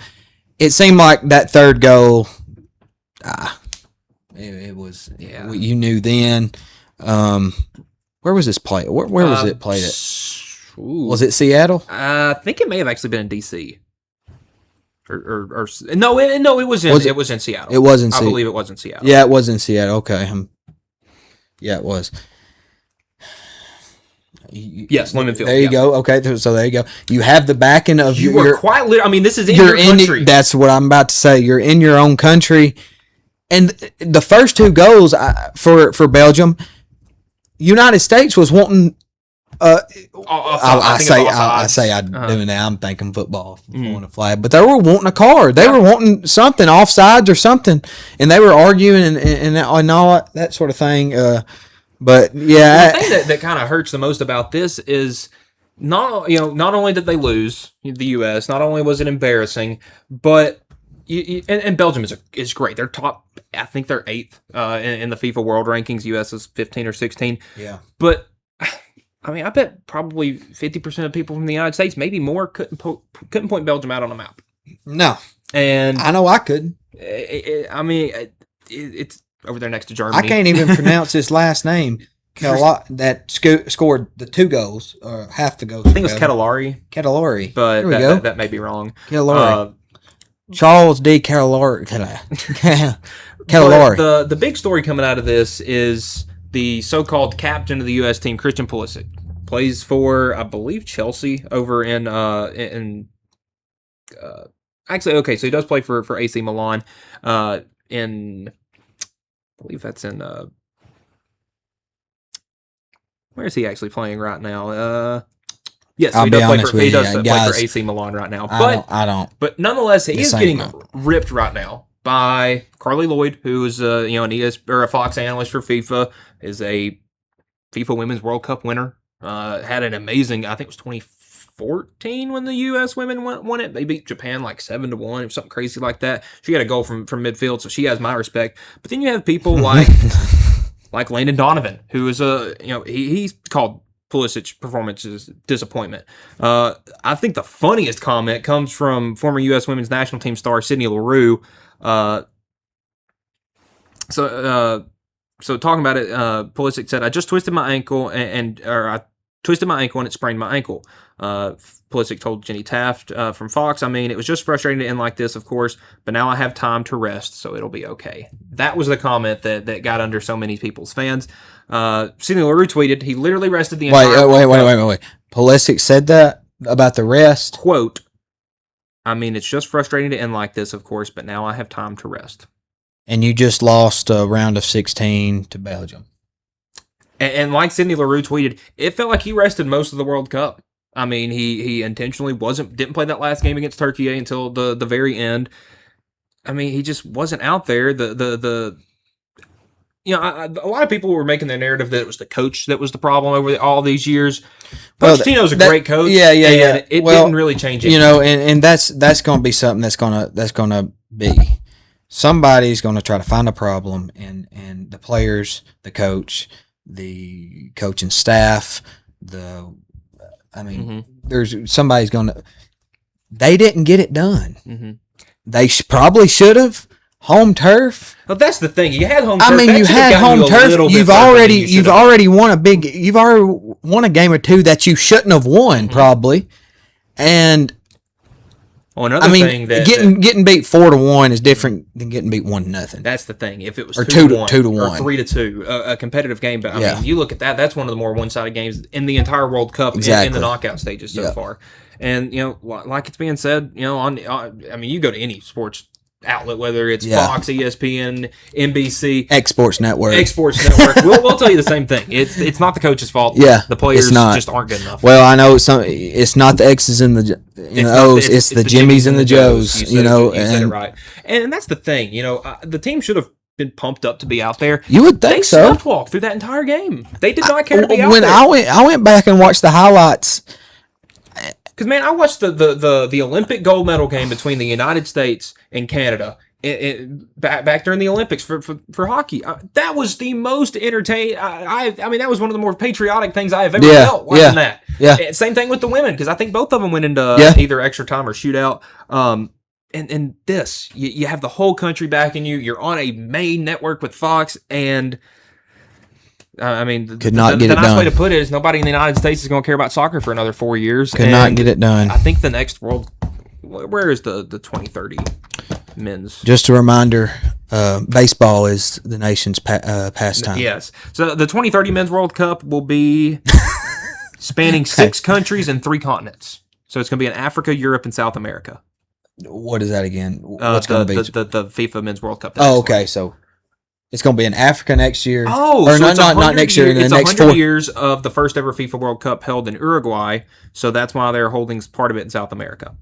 it seemed like that third goal. It was. Yeah. You knew then. Where was this played? Where was it played at? Was it Seattle? I think it may have actually been in DC. Or no, it was in Seattle. It was in I believe it was in Seattle. Yeah, it was in Seattle. Okay. Yeah, it was. Yes, Lemon Field. There you go. Okay, so there you go. You have the backing of you were quite literally. I mean, this is in your country. That's what I'm about to say. You're in your own country, and the first two goals for Belgium, United States was wanting. I doing that. I'm thinking football, on a flag, but they were wanting a card. They were wanting something, offsides or something, and they were arguing and all that sort of thing. But yeah, the thing that kind of hurts the most about this is not only did they lose the U.S., not only was it embarrassing, but and Belgium is great. They're top. I think they're 8th in the FIFA World Rankings. U.S. is 15 or 16. Yeah, but. I mean, I bet probably 50% of people from the United States, maybe more, couldn't point Belgium out on a map. No, and I know I couldn't. It's over there next to Germany. I can't even pronounce his last name. That scored the 2 goals or half the goals. I think it was Ketelari. Ketelari, but that may be wrong. Ketelari. Charles D. Ketelari. The big story coming out of this is the so-called captain of the U.S. team, Christian Pulisic, plays for, I believe, Chelsea over actually, okay, so he does play for AC Milan I believe that's in, where is he actually playing right now? Yes, so he does play for AC Milan right now. But I don't. But nonetheless, he is getting ripped right now by Carly Lloyd, who is an a Fox analyst for FIFA, is a FIFA Women's World Cup winner. Had an amazing, I think it was 2014 when the U.S. women won it. They beat Japan like 7-1 or something crazy like that. She got a goal from midfield, so she has my respect. But then you have people like like Landon Donovan, who is he's called Pulisic's performance's disappointment. I think the funniest comment comes from former U.S. women's national team star Sydney Leroux. So talking about it, Pulisic said, "I just twisted my ankle and it sprained my ankle." Pulisic told Jenny Taft from Fox, "I mean, it was just frustrating to end like this, of course, but now I have time to rest, so it'll be okay." That was the comment that got under so many people's fans. Sidney Leroux tweeted, "He literally rested the entire..." Wait. Pulisic said that about the rest? Quote, "I mean, it's just frustrating to end like this, of course, but now I have time to rest." And you just lost a round of 16 to Belgium. And like Sydney Leroux tweeted, it felt like he rested most of the World Cup. I mean, he intentionally didn't play that last game against Turkey until the very end. I mean, he just wasn't out there. A lot of people were making the narrative that it was the coach that was the problem over all these years. Pochettino's a great coach. Yeah. It didn't really change it. And that's going to be something that's going to be. Somebody's going to try to find a problem, and the players, the coach, the coaching staff, there's somebody's going to. They didn't get it done. Mm-hmm. They probably should have. Home turf. Well, that's the thing. You had home turf. I mean, you had home turf. You've already won a game or two that you shouldn't have won, probably. And thing that getting beat 4-1 is different than getting beat 1-0. That's the thing. If it was 2-1 or 3-2, a competitive game, but I mean, you look at that. That's one of the more one-sided games in the entire World Cup in the knockout stages so far. And like it's being said, you go to any sports outlet, whether it's Fox, ESPN, NBC, Exports Network. We'll tell you the same thing. It's not the coach's fault. Yeah, the players just aren't good enough. Well, I know it's not the X's and the O's. It's the Jimmys and the Joes. You said it right. And that's the thing. The team should have been pumped up to be out there. You would think so. They sleptwalked through that entire game. They did not care to be out there. When I went back and watched the highlights. Because, man, I watched the Olympic gold medal game between the United States and Canada back during the Olympics for hockey. That was the most entertaining. I mean, that was one of the more patriotic things I have ever felt watching that. Yeah. Same thing with the women, because I think both of them went into either extra time or shootout. and this, you have the whole country backing you. You're on a main network with Fox, and I mean, the nice way to put it is nobody in the United States is going to care about soccer for another 4 years. Could not get it done. I think the next world. Where is the 2030 men's? Just a reminder, baseball is the nation's pastime. Yes. So the 2030 Men's World Cup will be spanning 6 countries and 3 continents. So it's going to be in Africa, Europe, and South America. What is that again? What's going to be? The FIFA Men's World Cup. Oh, okay. So it's going to be in Africa next year. Oh, or so not next year. It's the next 100 years of the first ever FIFA World Cup held in Uruguay. So that's why they're holding part of it in South America.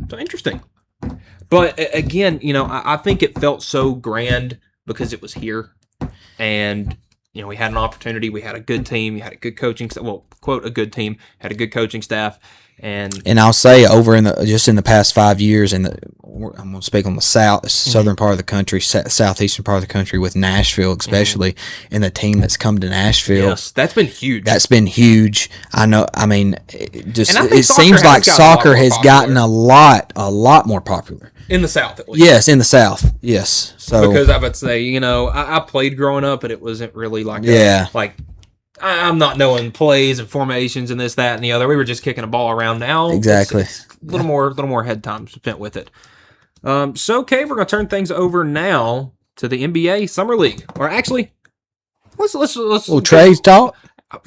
So interesting. But again, I think it felt so grand because it was here. And, we had an opportunity. We had a good team. We had a good coaching staff. Well, quote, a good team. Had a good coaching staff. And I'll say over in the past 5 years, I'm going to speak on the southern part of the country, southeastern part of the country with Nashville especially, and the team that's come to Nashville. Yes, that's been huge. I know. I mean, it soccer seems like soccer has gotten a lot more popular. In the South, at least. Yes, in the South. Yes. So because I would say, I played growing up, but it wasn't really like I'm not knowing plays and formations and this, that, and the other. We were just kicking a ball around now. Exactly. It's a little more head time spent with it. So, okay, we're going to turn things over now to the NBA Summer League. Or actually, let's trades talk.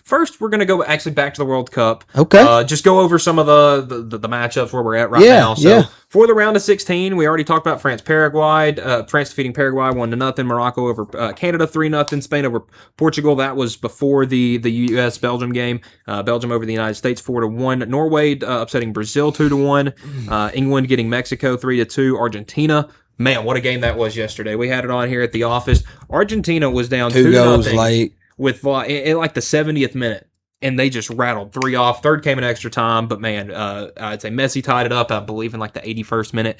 First, we're going to go actually back to the World Cup. Okay. Just go over some of the matchups where we're at right now. So for the round of 16, we already talked about France, Paraguay. France defeating Paraguay 1-0. Morocco over Canada 3-0. Spain over Portugal. That was before the U.S. Belgium game. Belgium over the United States 4-1. Norway upsetting Brazil 2-1. England getting Mexico 3-2. Argentina. Man, what a game that was yesterday. We had it on here at the office. Argentina was down 2-0. 2 goals late. With in like the 70th minute, and they just rattled 3 off. Third came in extra time, but man, I'd say Messi tied it up, I believe, in like the 81st minute.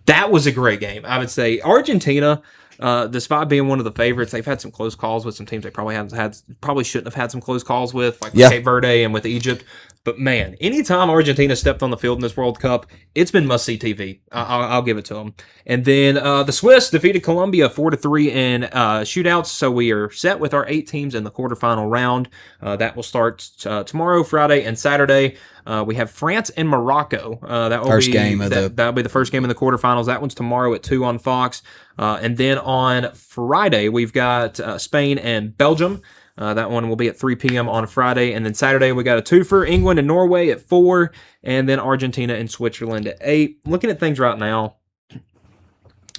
That was a great game. I would say Argentina, despite being one of the favorites, they've had some close calls with some teams they probably shouldn't have had some close calls with, like with Cape Verde and with Egypt. But man, anytime Argentina stepped on the field in this World Cup, it's been must-see TV. I'll give it to them. And then the Swiss defeated Colombia 4-3 in shootouts, so we are set with our 8 teams in the quarterfinal round. That will start tomorrow, Friday, and Saturday. We have France and Morocco. That'll be the first game in the quarterfinals. That one's tomorrow at 2 on Fox. And then on Friday, we've got Spain and Belgium. That one will be at 3 p.m. on Friday. And then Saturday, we got a twofer, England and Norway at 4, and then Argentina and Switzerland at 8. Looking at things right now,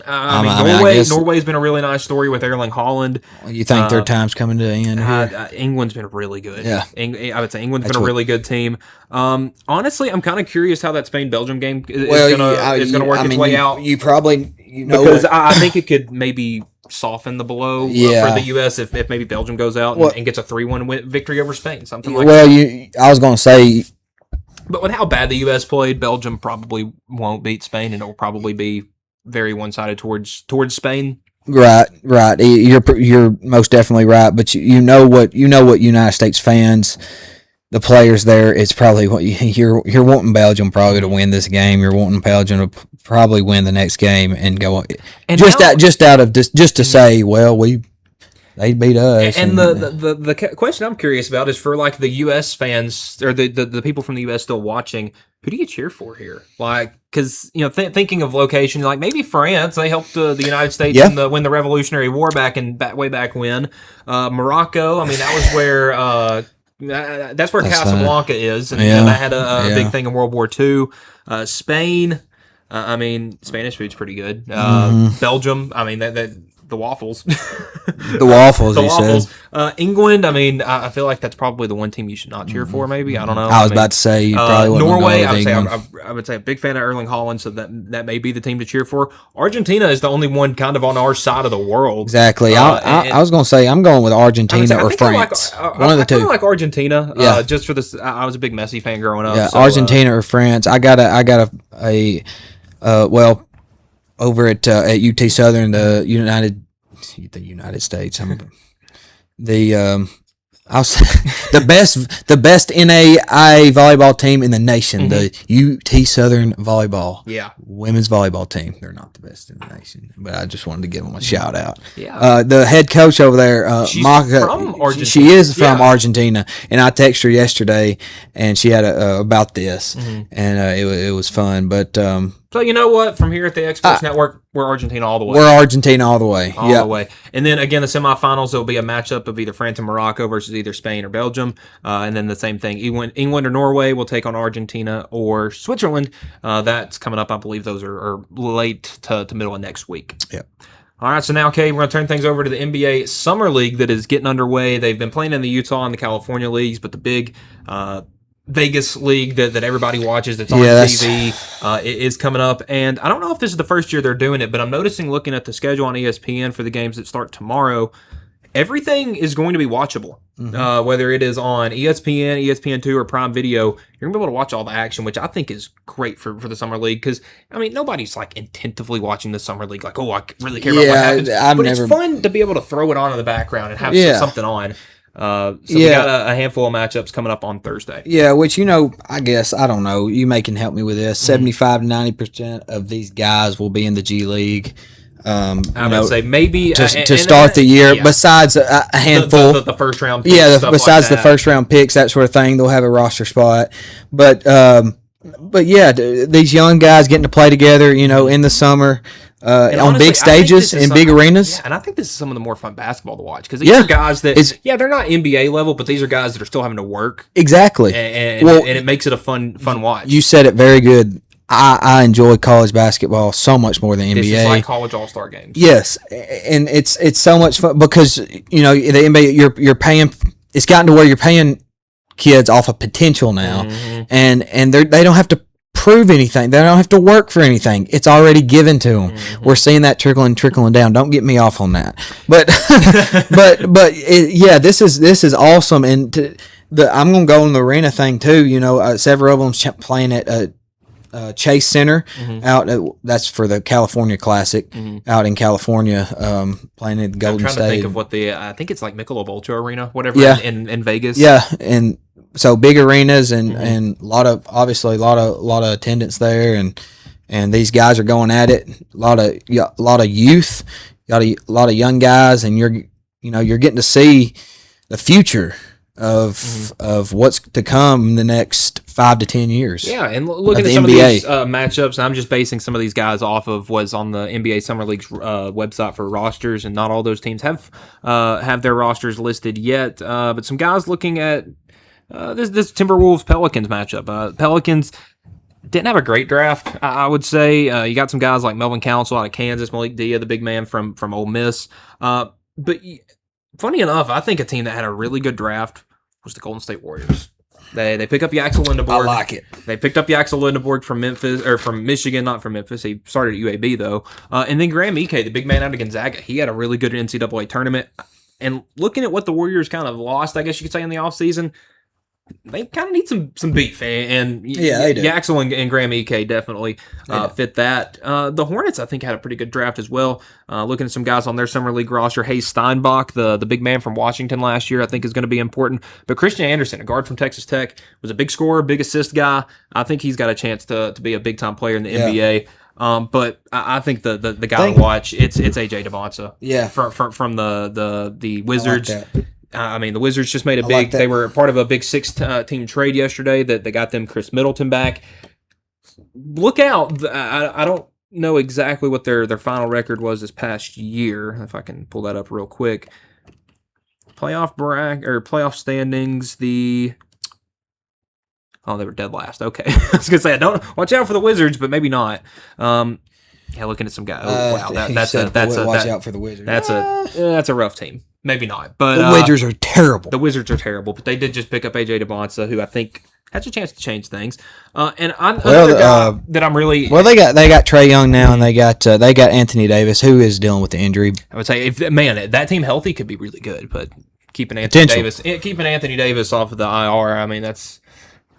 Norway's been a really nice story with Erling Haaland. You think their time's coming to an end here? England's been really good. Yeah. I would say England's been a really good team. Honestly, I'm kind of curious how that Spain-Belgium game is going to work its way out. You probably because I think it could maybe soften the blow for the U.S. if maybe Belgium goes out and gets a 3-1 victory over Spain, something like that. I was going to say... But with how bad the U.S. played, Belgium probably won't beat Spain, and it will probably be very one-sided towards Spain. Right. You're most definitely right, but you know what United States fans... The players there, it's probably what you're wanting Belgium probably to win this game. You're wanting Belgium to probably win the next game and go and just to say, well, they beat us. And the question I'm curious about is for like the U.S. fans or the people from the U.S. still watching, who do you cheer for here? Like, because thinking of location, like maybe France, they helped the United States win the Revolutionary War way back when. Morocco, I mean that was where. That's where Casablanca is, and that had a big thing in World War II. Spain, I mean, Spanish food's pretty good. Belgium, I mean, the waffles. The waffles. England, I mean, I feel like that's probably the one team you should not cheer for, maybe. I don't know. I was about to say, you probably wouldn't Norway, go with England. I would say a big fan of Erling Haaland, so that may be the team to cheer for. Argentina is the only one kind of on our side of the world. Exactly. I was going to say, I'm going with Argentina or France. One of the two. I like Argentina, just for this. I was a big Messi fan growing up. Yeah, so, Argentina or France. I got over at UT Southern, the United States. I'll say the best NAIA volleyball team in the nation, the UT Southern Volleyball. Yeah. Women's volleyball team. They're not the best in the nation, but I just wanted to give them a shout out. Yeah. The head coach over there, She's Maka, from Argentina. She is from Argentina, and I texted her yesterday, and she had about this, and it was fun. But so you know what? From here at the Exports Network, we're Argentina all the way. We're Argentina all the way. All the way. And then again, the semifinals, there'll be a matchup of either France and Morocco versus either Spain or Belgium. And then the same thing, England or Norway will take on Argentina or Switzerland. That's coming up. I believe those are late to middle of next week. Yep. All right, so now, Kay, we're going to turn things over to the NBA Summer League that is getting underway. They've been playing in the Utah and the California leagues, but the big Vegas league that everybody watches that's on TV is coming up. And I don't know if this is the first year they're doing it, but I'm noticing looking at the schedule on ESPN for the games that start tomorrow, everything is going to be watchable. Whether it is on ESPN, ESPN2, or Prime Video, you're going to be able to watch all the action, which I think is great for the Summer League because, I mean, nobody's like intentively watching the Summer League like, oh, I really care about what happens. It's fun to be able to throw it on in the background and have something on. We got a handful of matchups coming up on Thursday. Yeah, which, I guess, I don't know, you may can help me with this. 75 to 90% of these guys will be in the G League. I would say maybe to start the year, besides a handful. The first round picks, besides the first round picks, that sort of thing, they'll have a roster spot. But yeah, these young guys getting to play together, in the summer. On honestly, big stages in big arenas. Yeah, and I think this is some of the more fun basketball to watch because these are guys that, they're not NBA level, but these are guys that are still having to work. Exactly. And it makes it a fun watch. You said it very good. I enjoy college basketball so much more than NBA. It's like college all-star games. Yes, and it's so much fun because, the NBA, you're paying, it's gotten to where you're paying kids off of potential now, and they don't have to prove anything. They don't have to work for anything. It's already given to them. We're seeing that trickling down. Don't get me off on that. But this is awesome. And I'm gonna go on the arena thing too. Several of them playing at Chase Center out. That's for the California Classic out in California. Playing at the Golden State. I'm trying to think of what I think it's like Michelob Ultra Arena, whatever. In Vegas. Yeah, and so big arenas and a lot of attendance there, and these guys are going at it. A lot of youth, a lot of young guys, and you're getting to see the future of what's to come in the next 5 to 10 years. Yeah, and looking at some NBA. Of these matchups, I'm just basing some of these guys off of what's on the NBA Summer League's website for rosters, and not all those teams have their rosters listed yet. But some guys looking at this Timberwolves Pelicans matchup. Pelicans didn't have a great draft, I would say. You got some guys like Melvin Council out of Kansas, Malik Dia, the big man from Ole Miss. But funny enough, I think a team that had a really good draft was the Golden State Warriors. They pick up Yaxel Lindeborg. I like it. They picked up Yaxel Lindeborg from Michigan, not from Memphis. He started at UAB though. And then Graham Ike, the big man out of Gonzaga, he had a really good NCAA tournament. And looking at what the Warriors kind of lost, I guess you could say, in the offseason, they kind of need some beef, and they do. Yaxel and Graham Ike definitely fit that. The Hornets, I think, had a pretty good draft as well. Looking at some guys on their summer league roster, Hayes Steinbach, the big man from Washington last year, I think is going to be important. But Christian Anderson, a guard from Texas Tech, was a big scorer, big assist guy. I think he's got a chance to be a big time player in the NBA. But I think the guy to watch it's AJ Devonta. Yeah, from the Wizards. I like that. The Wizards just made a big. They were part of a big 6-team trade yesterday that they got them Chris Middleton back. Look out! I don't know exactly what their final record was this past year. If I can pull that up real quick. Playoff standings. They were dead last. Okay, I was gonna say don't watch out for the Wizards, but maybe not. Looking at some guys. Oh wow, watch out for the Wizards. That's a rough team. Maybe not, but the Wizards are terrible. The Wizards are terrible, but they did just pick up AJ Devonta, who I think has a chance to change things. And another guy that I'm really they got Trae Young now, and they got Anthony Davis, who is dealing with the injury. I would say that team healthy could be really good, but keeping Anthony Davis off of the IR, that's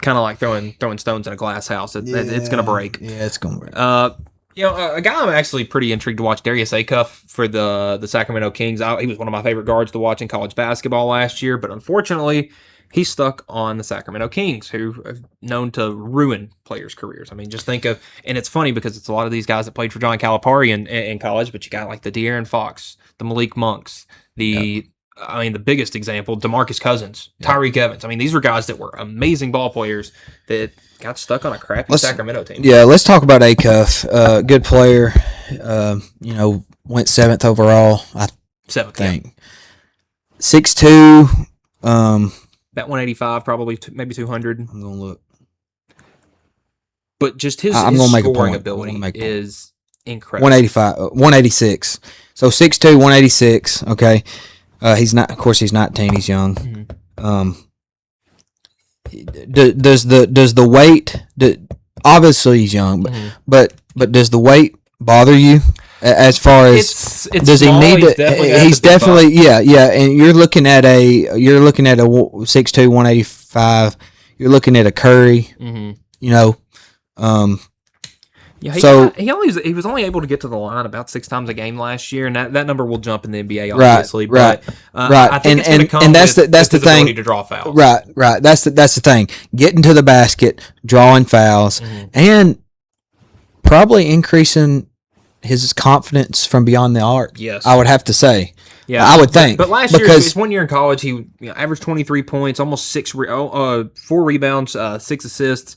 kind of like throwing stones in a glass house. It's going to break. Yeah, it's going to break. A guy I'm actually pretty intrigued to watch, Darius Acuff for the Sacramento Kings. He was one of my favorite guards to watch in college basketball last year, but unfortunately, he's stuck on the Sacramento Kings, who are known to ruin players' careers. I mean, just think of, and it's funny because it's a lot of these guys that played for John Calipari in college, but you got like the De'Aaron Fox, the Malik Monks, the biggest example, DeMarcus Cousins, Tyreek Evans. I mean, these were guys that were amazing ball players that got stuck on a crappy Sacramento team. Yeah, let's talk about Acuff. Good player. Went 7th overall, I think. 6'2", about 185, probably maybe 200. I'm going to look. But just his scoring ability is incredible. 186. So 6'2", 186. Okay. He's not. Of course, he's 19. He's young. Mm-hmm. Does the weight? Obviously, he's young, but does the weight bother you? As far as it's does small, he need to? He's definitely yeah. And you're looking at a 6'2", 185. You're looking at a Curry. Mm-hmm. He was only able to get to the line about 6 times a game last year, and that number will jump in the NBA, obviously. Right. I think it's going to come that's with the his thing. ability to draw fouls. Right. That's the thing. Getting to the basket, drawing fouls, and probably increasing his confidence from beyond the arc. Yes, I would have to say. Yeah, I would think. But last year, his 1 year in college, he averaged 23 points, almost 4 rebounds, 6 assists.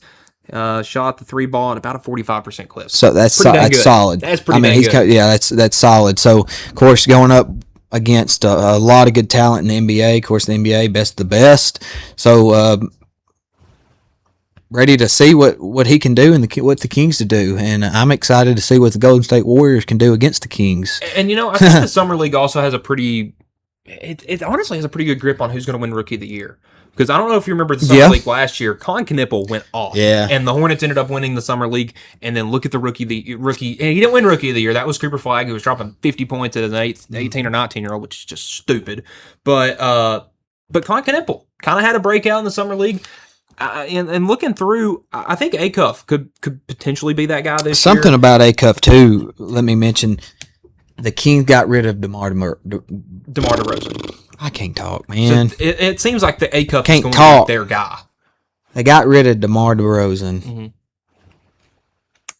Shot the 3 ball at about a 45% clip. So that's solid. That's pretty good. That's solid. So of course, going up against a lot of good talent in the NBA. Of course, the NBA best of the best. So ready to see what he can do and what the Kings to do. And I'm excited to see what the Golden State Warriors can do against the Kings. And I think the Summer League also has it honestly has a pretty good grip on who's going to win Rookie of the Year. Because I don't know if you remember the Summer League last year, Colin Knippel went off. Yeah. And the Hornets ended up winning the Summer League. And then look at the rookie. And he didn't win Rookie of the Year. That was Cooper Flagg, who was dropping 50 points at an 18 or 19-year-old, which is just stupid. But Colin Knippel kind of had a breakout in the Summer League. And looking through, I think Acuff could potentially be that guy this year. Something about Acuff, too, let me mention. The Kings got rid of DeMar DeRozan. I can't talk, man. So it seems like the Acuff can't is going talk. to be their guy. They got rid of DeMar DeRozan. Mm-hmm.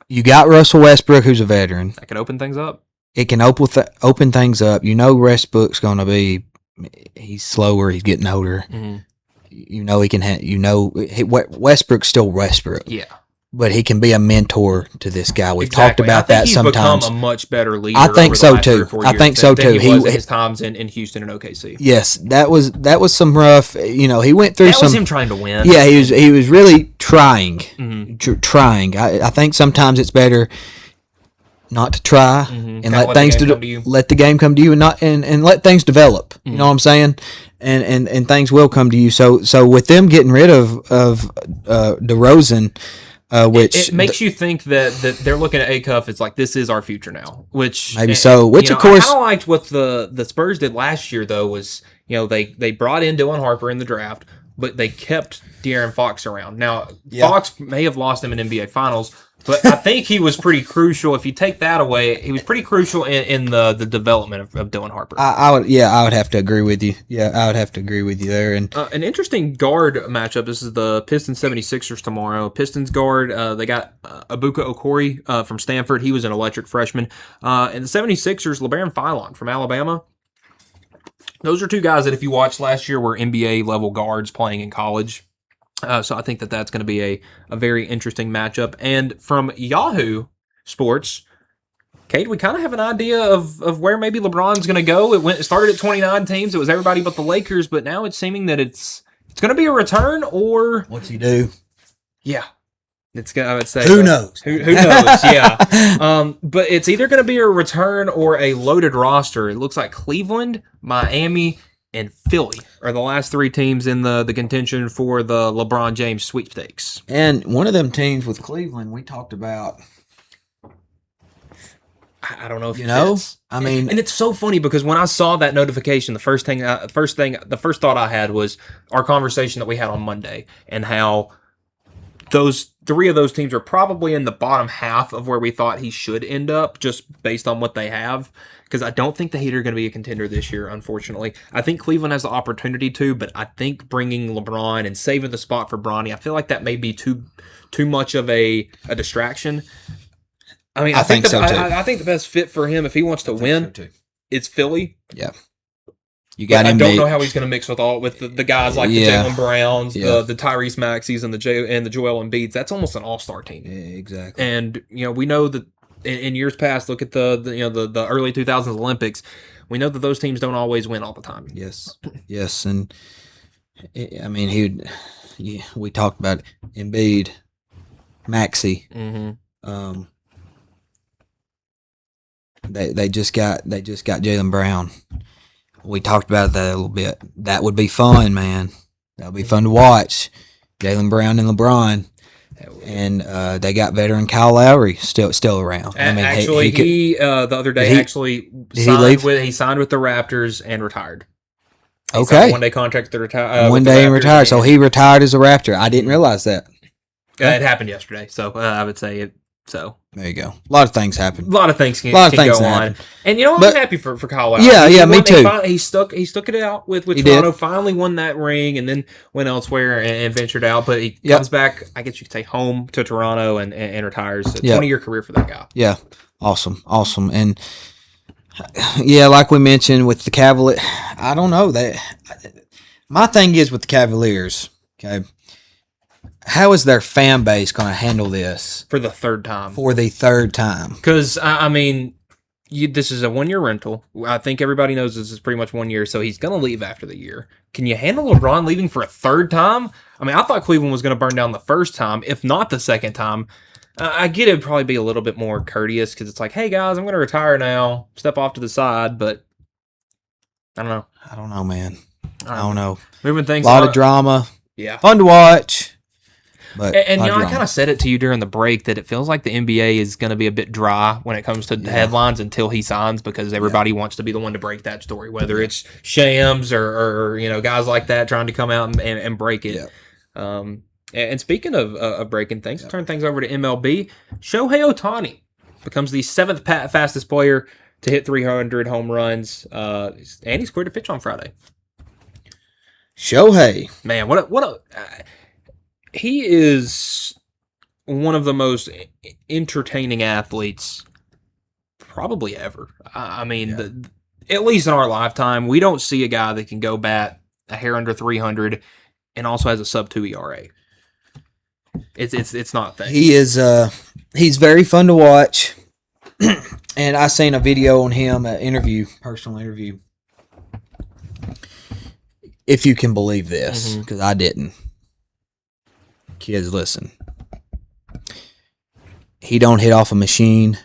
You got Russell Westbrook, who's a veteran. That could open things up. It can open things up. Westbrook's going to be. He's slower. He's getting older. Mm-hmm. He can. Westbrook's still Westbrook. Yeah. But he can be a mentor to this guy. We've talked about that sometimes. He's become a much better leader. I think so too. Than he was at his times in Houston and OKC. Yes, that was some rough. He went through That was him trying to win. Yeah, he was really trying. Mm-hmm. Trying. I think sometimes it's better not to try and let the game come to you and not and let things develop. Mm-hmm. You know what I'm saying? And things will come to you. So with them getting rid of DeRozan. Which it makes you think that they're looking at Acuff. It's like, this is our future now. Which maybe so. Which of course, I kind of liked what the Spurs did last year though. Was they brought in Dylan Harper in the draft, but they kept De'Aaron Fox around. Now Fox may have lost him in NBA Finals, but I think he was pretty crucial. If you take that away, he was pretty crucial in the development of Dylan Harper. I would have to agree with you. Yeah, I would have to agree with you there. And an interesting guard matchup. This is the Pistons 76ers tomorrow. Pistons guard, they got Abuka Okori from Stanford. He was an electric freshman. And the 76ers, LeBaron Philon from Alabama. Those are two guys that if you watched last year were NBA level guards playing in college. So I think that's going to be a very interesting matchup. And from Yahoo Sports, Kate, we kind of have an idea of where maybe LeBron's going to go. It started at 29 teams. It was everybody but the Lakers, but now it's seeming that it's going to be a return or... What's he do? Yeah. I would say... Who knows? Who knows, yeah. But it's either going to be a return or a loaded roster. It looks like Cleveland, Miami, and Philly are the last 3 teams in the contention for the LeBron James sweepstakes. And one of them teams with Cleveland we talked about. I don't know if fits. I mean, and it's so funny because when I saw that notification, the first thought I had was our conversation that we had on Monday and how those 3 of those teams are probably in the bottom half of where we thought he should end up, just based on what they have. Because I don't think the Heat are going to be a contender this year, unfortunately. I think Cleveland has the opportunity to, but I think bringing LeBron and saving the spot for Bronny, I feel like that may be too much of a distraction. I mean, I think so too. I think the best fit for him if he wants to win, it's Philly. Yeah. You got him. I don't know how he's going to mix with the guys like the Jaylen Browns, the Tyrese Maxeys, and the Joel Embiids. That's almost an all-star team. Yeah, exactly. And we know that in years past, look at the early 2000s Olympics. We know that those teams don't always win all the time. Yes, and I mean we talked about Embiid, Maxey. Mm-hmm. They just got Jaylen Brown. We talked about that a little bit. That would be fun, man. That would be fun to watch. Jaylen Brown and LeBron. And they got veteran Kyle Lowry still around. I mean, actually, he the other day he signed with the Raptors and retired. He signed a one-day contract to retire. One day and retired. So he retired as a Raptor. I didn't realize that. It happened yesterday, so I would say it. So there you go. A lot of things happen. A lot of things can go on. And I'm happy for Kyle Lowry. Yeah, me too. He stuck it out with Toronto. Finally won that ring, and then went elsewhere and ventured out. But he comes back, I guess you could say, home to Toronto and retires. A 20-year career for that guy. Yeah, awesome. And yeah, like we mentioned with the Cavaliers, I don't know that. My thing is with the Cavaliers. Okay. How is their fan base going to handle this for the third time? Because I mean, this is a 1-year rental. I think everybody knows this is pretty much 1 year, so he's going to leave after the year. Can you handle LeBron leaving for a third time? I mean, I thought Cleveland was going to burn down the first time, if not the second time. I get it would probably be a little bit more courteous because it's like, hey guys, I'm going to retire now, step off to the side, but I don't know. I don't know, man. I don't know. Moving things a lot of drama. Yeah, fun to watch. But and I kind of said it to you during the break that it feels like the NBA is going to be a bit dry when it comes to headlines until he signs, because everybody wants to be the one to break that story, whether it's Shams or guys like that trying to come out and break it. Yeah. And speaking of breaking things, turn things over to MLB. Shohei Ohtani becomes the 7th fastest player to hit 300 home runs, and he's cleared to pitch on Friday. Shohei, man, what a he is one of the most entertaining athletes probably ever. I mean, at least in our lifetime, we don't see a guy that can go bat a hair under 300 and also has a sub-2 ERA. It's not a thing. He is he's very fun to watch. And I seen a video on him, personal interview. If you can believe this, because I didn't. Kids, listen. He don't hit off a machine.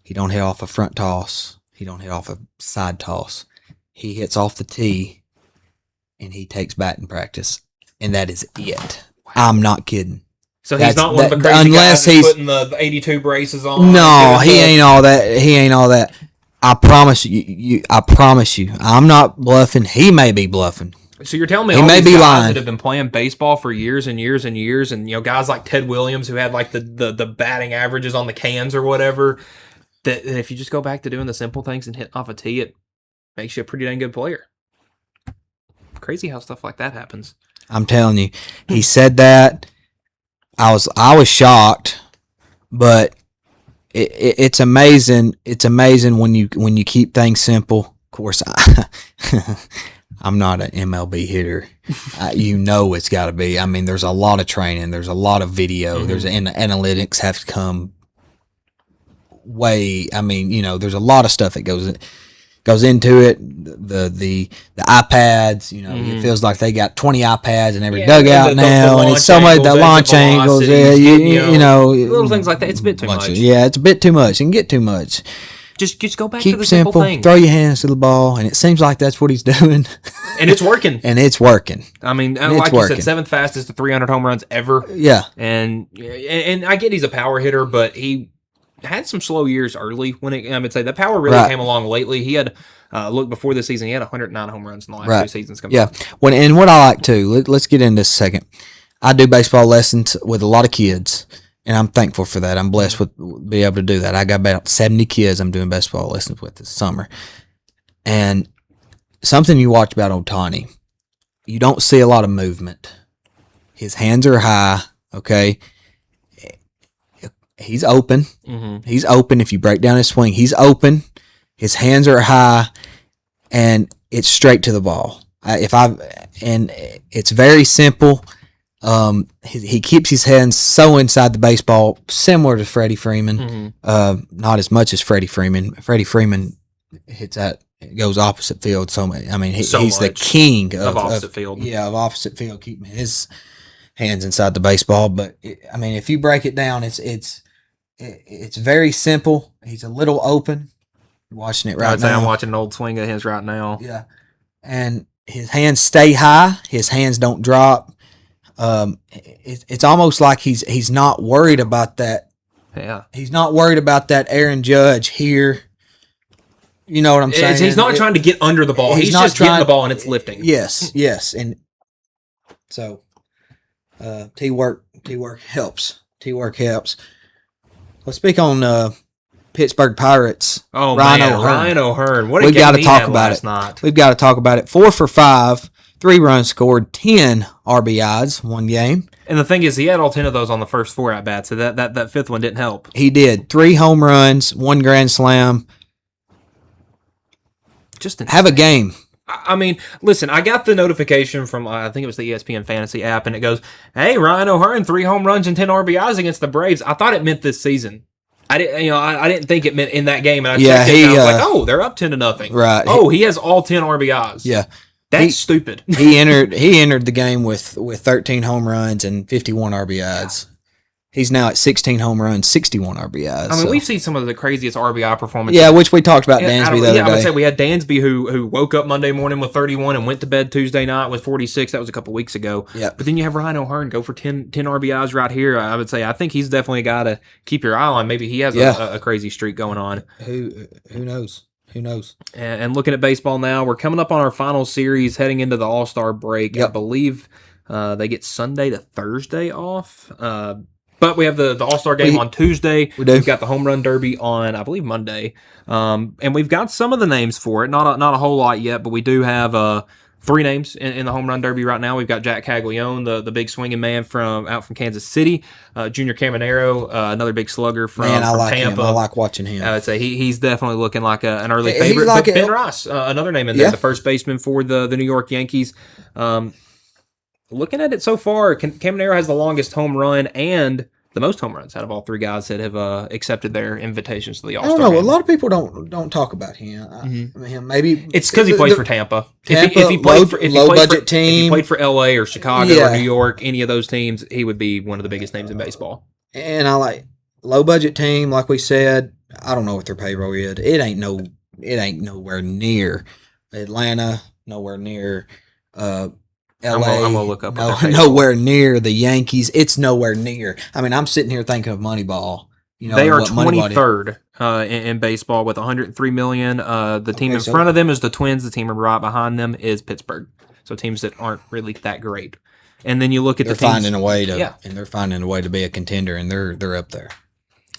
He don't hit off a front toss. He don't hit off a side toss. He hits off the tee, and he takes batting practice, and that is it. Wow. I'm not kidding. So he's not one of the crazy guys who's putting the 82 braces on. No, he ain't all that. I promise you. I'm not bluffing. He may be bluffing. So you're telling me he all may these be guys lying. that have been playing baseball for years and years and years, and guys like Ted Williams who had like the batting averages on the cans or whatever, that if you just go back to doing the simple things and hitting off a tee, it makes you a pretty dang good player. Crazy how stuff like that happens. I'm telling you, he said that. I was shocked, but it's amazing. It's amazing when you keep things simple. Of course, I'm not an MLB hitter. It's got to be. I mean, there's a lot of training. There's a lot of video. There's analytics have to come way. I mean, there's a lot of stuff that goes into it. The iPads. It feels like they got 20 iPads in every dugout now, and it's so much the launch angles. Little things like that. It's a bit too much. Yeah, it's a bit too much. It can get too much. Just go back Keep to the simple, simple things. Throw your hands to the ball, and it seems like that's what he's doing. And it's working. I mean, like you said, 7th fastest to 300 home runs ever. Yeah. And I get he's a power hitter, but he had some slow years early. I would say the power really came along lately. He had, look, before this season, he had 109 home runs in the last 2 seasons. Yeah. What I like too, let's get into this a second. I do baseball lessons with a lot of kids, and I'm thankful for that. I'm blessed with being able to do that. I got about 70 kids I'm doing baseball lessons with this summer. And something you watch about Ohtani, you don't see a lot of movement. His hands are high, okay? He's open. He's open. If you break down his swing, he's open. His hands are high, and it's straight to the ball. And it's very simple. He keeps his hands so inside the baseball, similar to Freddie Freeman. Not as much as Freddie Freeman. Freddie Freeman hits that, goes opposite field so much. I mean, he's the king of opposite field. Yeah, of opposite field, keeping his hands inside the baseball. But I mean, if you break it down, it's very simple. He's a little open. You're watching it right now. I'm watching an old swing of his right now. Yeah, and his hands stay high. His hands don't drop. It's almost like he's not worried about that. Yeah, he's not worried about that Aaron Judge here. You know what I'm saying? He's not trying to get under the ball. He's just getting the ball and it's lifting. Yes, and so teamwork helps. Teamwork helps. Let's speak on Pittsburgh Pirates. Oh, Ryan O'Hearn. What a We've game got to he talk had about last it. night. We've got to talk about it. 4 for 5, 3 runs scored, 10 RBIs, one game. And the thing is, he had all 10 of those on the first 4 at bats, so that fifth one didn't help. He did 3 home runs, 1 grand slam. Just have a game. I mean, listen, I got the notification from, I think it was the ESPN Fantasy app, and it goes, hey, Ryan O'Hearn, 3 home runs and 10 RBIs against the Braves. I thought it meant this season. I didn't think it meant in that game, and I checked it, and I was like, oh, they're up 10-0. Right. Oh, he has all 10 RBIs. Yeah. That's stupid. he entered the game with 13 home runs and 51 RBIs. He's now at 16 home runs, 61 RBIs. I mean, we've seen some of the craziest RBI performances. Yeah, which we talked about Dansby the other day. I would say we had Dansby who woke up Monday morning with 31 and went to bed Tuesday night with 46. That was a couple weeks ago. Yeah. But then you have Ryan O'Hearn go for 10 RBIs right here. I would say I think he's definitely a guy to keep your eye on. Maybe he has a crazy streak going on. Who knows? Who knows? And looking at baseball now, we're coming up on our final series heading into the All-Star break. Yep. I believe they get Sunday to Thursday off. But we have the All-Star game on Tuesday. We've got the Home Run Derby on, I believe, Monday. And we've got some of the names for it. Not a whole lot yet, but we do have 3 names in the Home Run Derby right now. We've got Jack Caglione, the big swinging man out from Kansas City. Junior Caminero, another big slugger from Tampa. Him. I like watching him. I would say he's definitely looking like an early favorite. But Ben Ross, another name in there, the first baseman for the New York Yankees. Looking at it so far, Caminero has the longest home run and the most home runs out of all 3 guys that have accepted their invitations to the All-Star game. I don't know. A lot of people don't talk about him. I mean, maybe it's because he played for Tampa. If he played for LA or Chicago or New York, any of those teams, he would be one of the biggest names in baseball. And I like low budget team, like we said. I don't know what their payroll is. It ain't nowhere near Atlanta. Nowhere near. LA, I'm gonna look up nowhere near the Yankees. It's nowhere near. I mean, I'm sitting here thinking of Moneyball. You know, they are 23rd in baseball with 103 million. The team in front of them is the Twins. The team right behind them is Pittsburgh. So teams that aren't really that great. And then you look at they're finding a way to be a contender, and they're up there.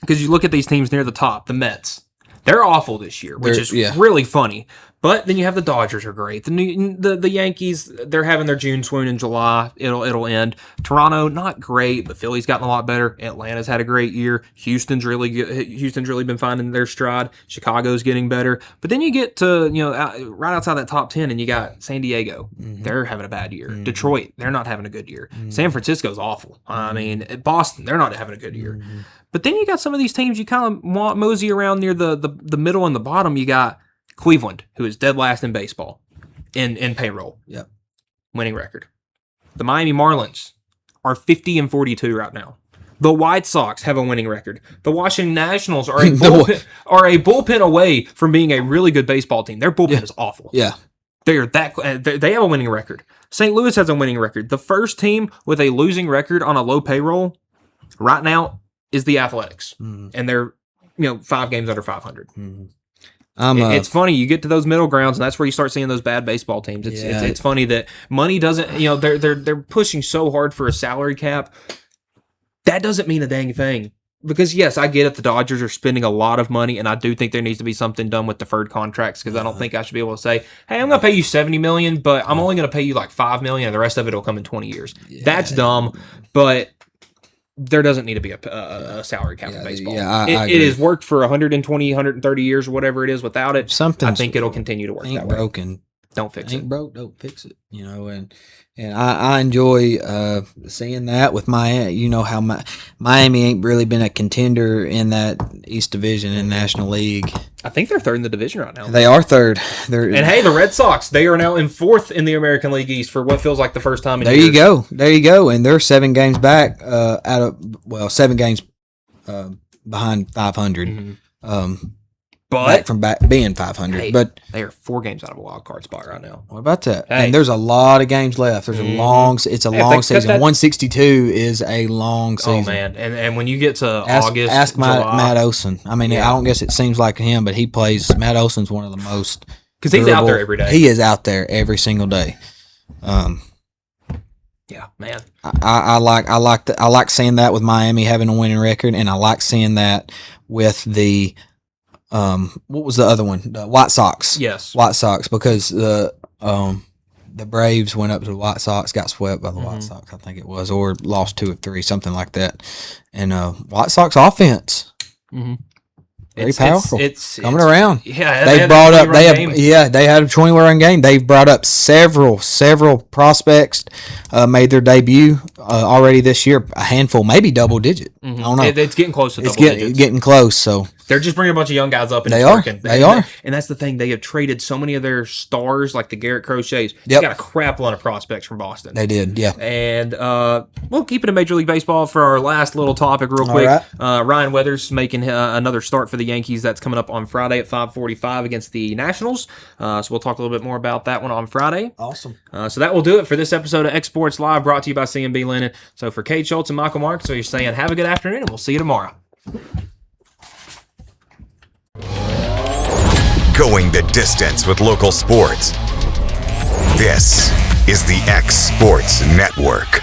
Because you look at these teams near the top, the Mets. They're awful this year, which is really funny. But then you have the Dodgers are great. The Yankees, they're having their June swoon in July. It'll end. Toronto, not great, but Philly's gotten a lot better. Atlanta's had a great year. Houston's really good. Houston's really been finding their stride. Chicago's getting better. But then you get to right outside that top 10, and you got San Diego. Mm-hmm. They're having a bad year. Mm-hmm. Detroit, they're not having a good year. Mm-hmm. San Francisco's awful. I mean, Boston, they're not having a good year. Mm-hmm. But then you got some of these teams you kind of mosey around near the middle and the bottom. You got Cleveland, who is dead last in baseball in payroll. Yep. Winning record. The Miami Marlins are 50-42 right now. The White Sox have a winning record. The Washington Nationals are a bullpen away from being a really good baseball team. Their bullpen is awful. Yeah. They have a winning record. St. Louis has a winning record. The first team with a losing record on a low payroll right now is the Athletics. Mm-hmm. And they're 5 games under 500. Mm-hmm. It's funny. You get to those middle grounds, and that's where you start seeing those bad baseball teams. It's funny that money doesn't. They're pushing so hard for a salary cap. That doesn't mean a dang thing. Because, yes, I get it. The Dodgers are spending a lot of money, and I do think there needs to be something done with deferred contracts because I don't think I should be able to say, hey, I'm going to pay you $70 million, but I'm only going to pay you like $5 million, and the rest of it will come in 20 years. That's dumb, but there doesn't need to be a salary cap in baseball. It has worked for 120, 130 years or whatever it is without it. I think it'll continue to work that way. Broken. Don't fix it. Ain't broke, don't fix it. And I enjoy seeing that with Miami. How Miami ain't really been a contender in that East Division in National League. I think they're third in the division right now. They are third. And hey, the Red Sox, they are now in fourth in the American League East for what feels like the first time in years. There you go. And they're 7 games back 7 games behind 500. Mm-hmm. Back from being 500. Hey, but they are 4 games out of a wild card spot right now. What about that? Hey. And there's a lot of games left. There's a long season. 162 is a long season. Oh man. And when you get to August, ask July, Matt Olson. I mean, I don't guess it seems like him, but Matt Olson's one of the most because he's out there every day. He is out there every single day. Yeah, man. I like seeing that with Miami having a winning record, and I like seeing that with the what was the other one? The White Sox. Yes. White Sox, because the Braves went up to the White Sox, got swept by the White Sox, I think it was, or lost 2 or 3, something like that. And White Sox offense. Mm-hmm. Very powerful. It's coming around. Yeah, they had a 20-run game. They've brought up several prospects, made their debut already this year. A handful, maybe double digit. Mm-hmm. I don't know. It's getting close to double digits. It's getting close. So they're just bringing a bunch of young guys up. And they are. And that's the thing. They have traded so many of their stars, like the Garrett Crochets. They got a crap load of prospects from Boston. They did, yeah. And we'll keep it in Major League Baseball for our last little topic real quick. Right. Ryan Weathers making another start for the Yankees. That's coming up on Friday at 5:45 against the Nationals. So we'll talk a little bit more about that one on Friday. Awesome. So that will do it for this episode of X Sports Live, brought to you by C&B Linen. So for Kade Shultz and Michael Marks, so you're saying have a good afternoon, and we'll see you tomorrow. Going the distance with local sports. This is the X Sports Network.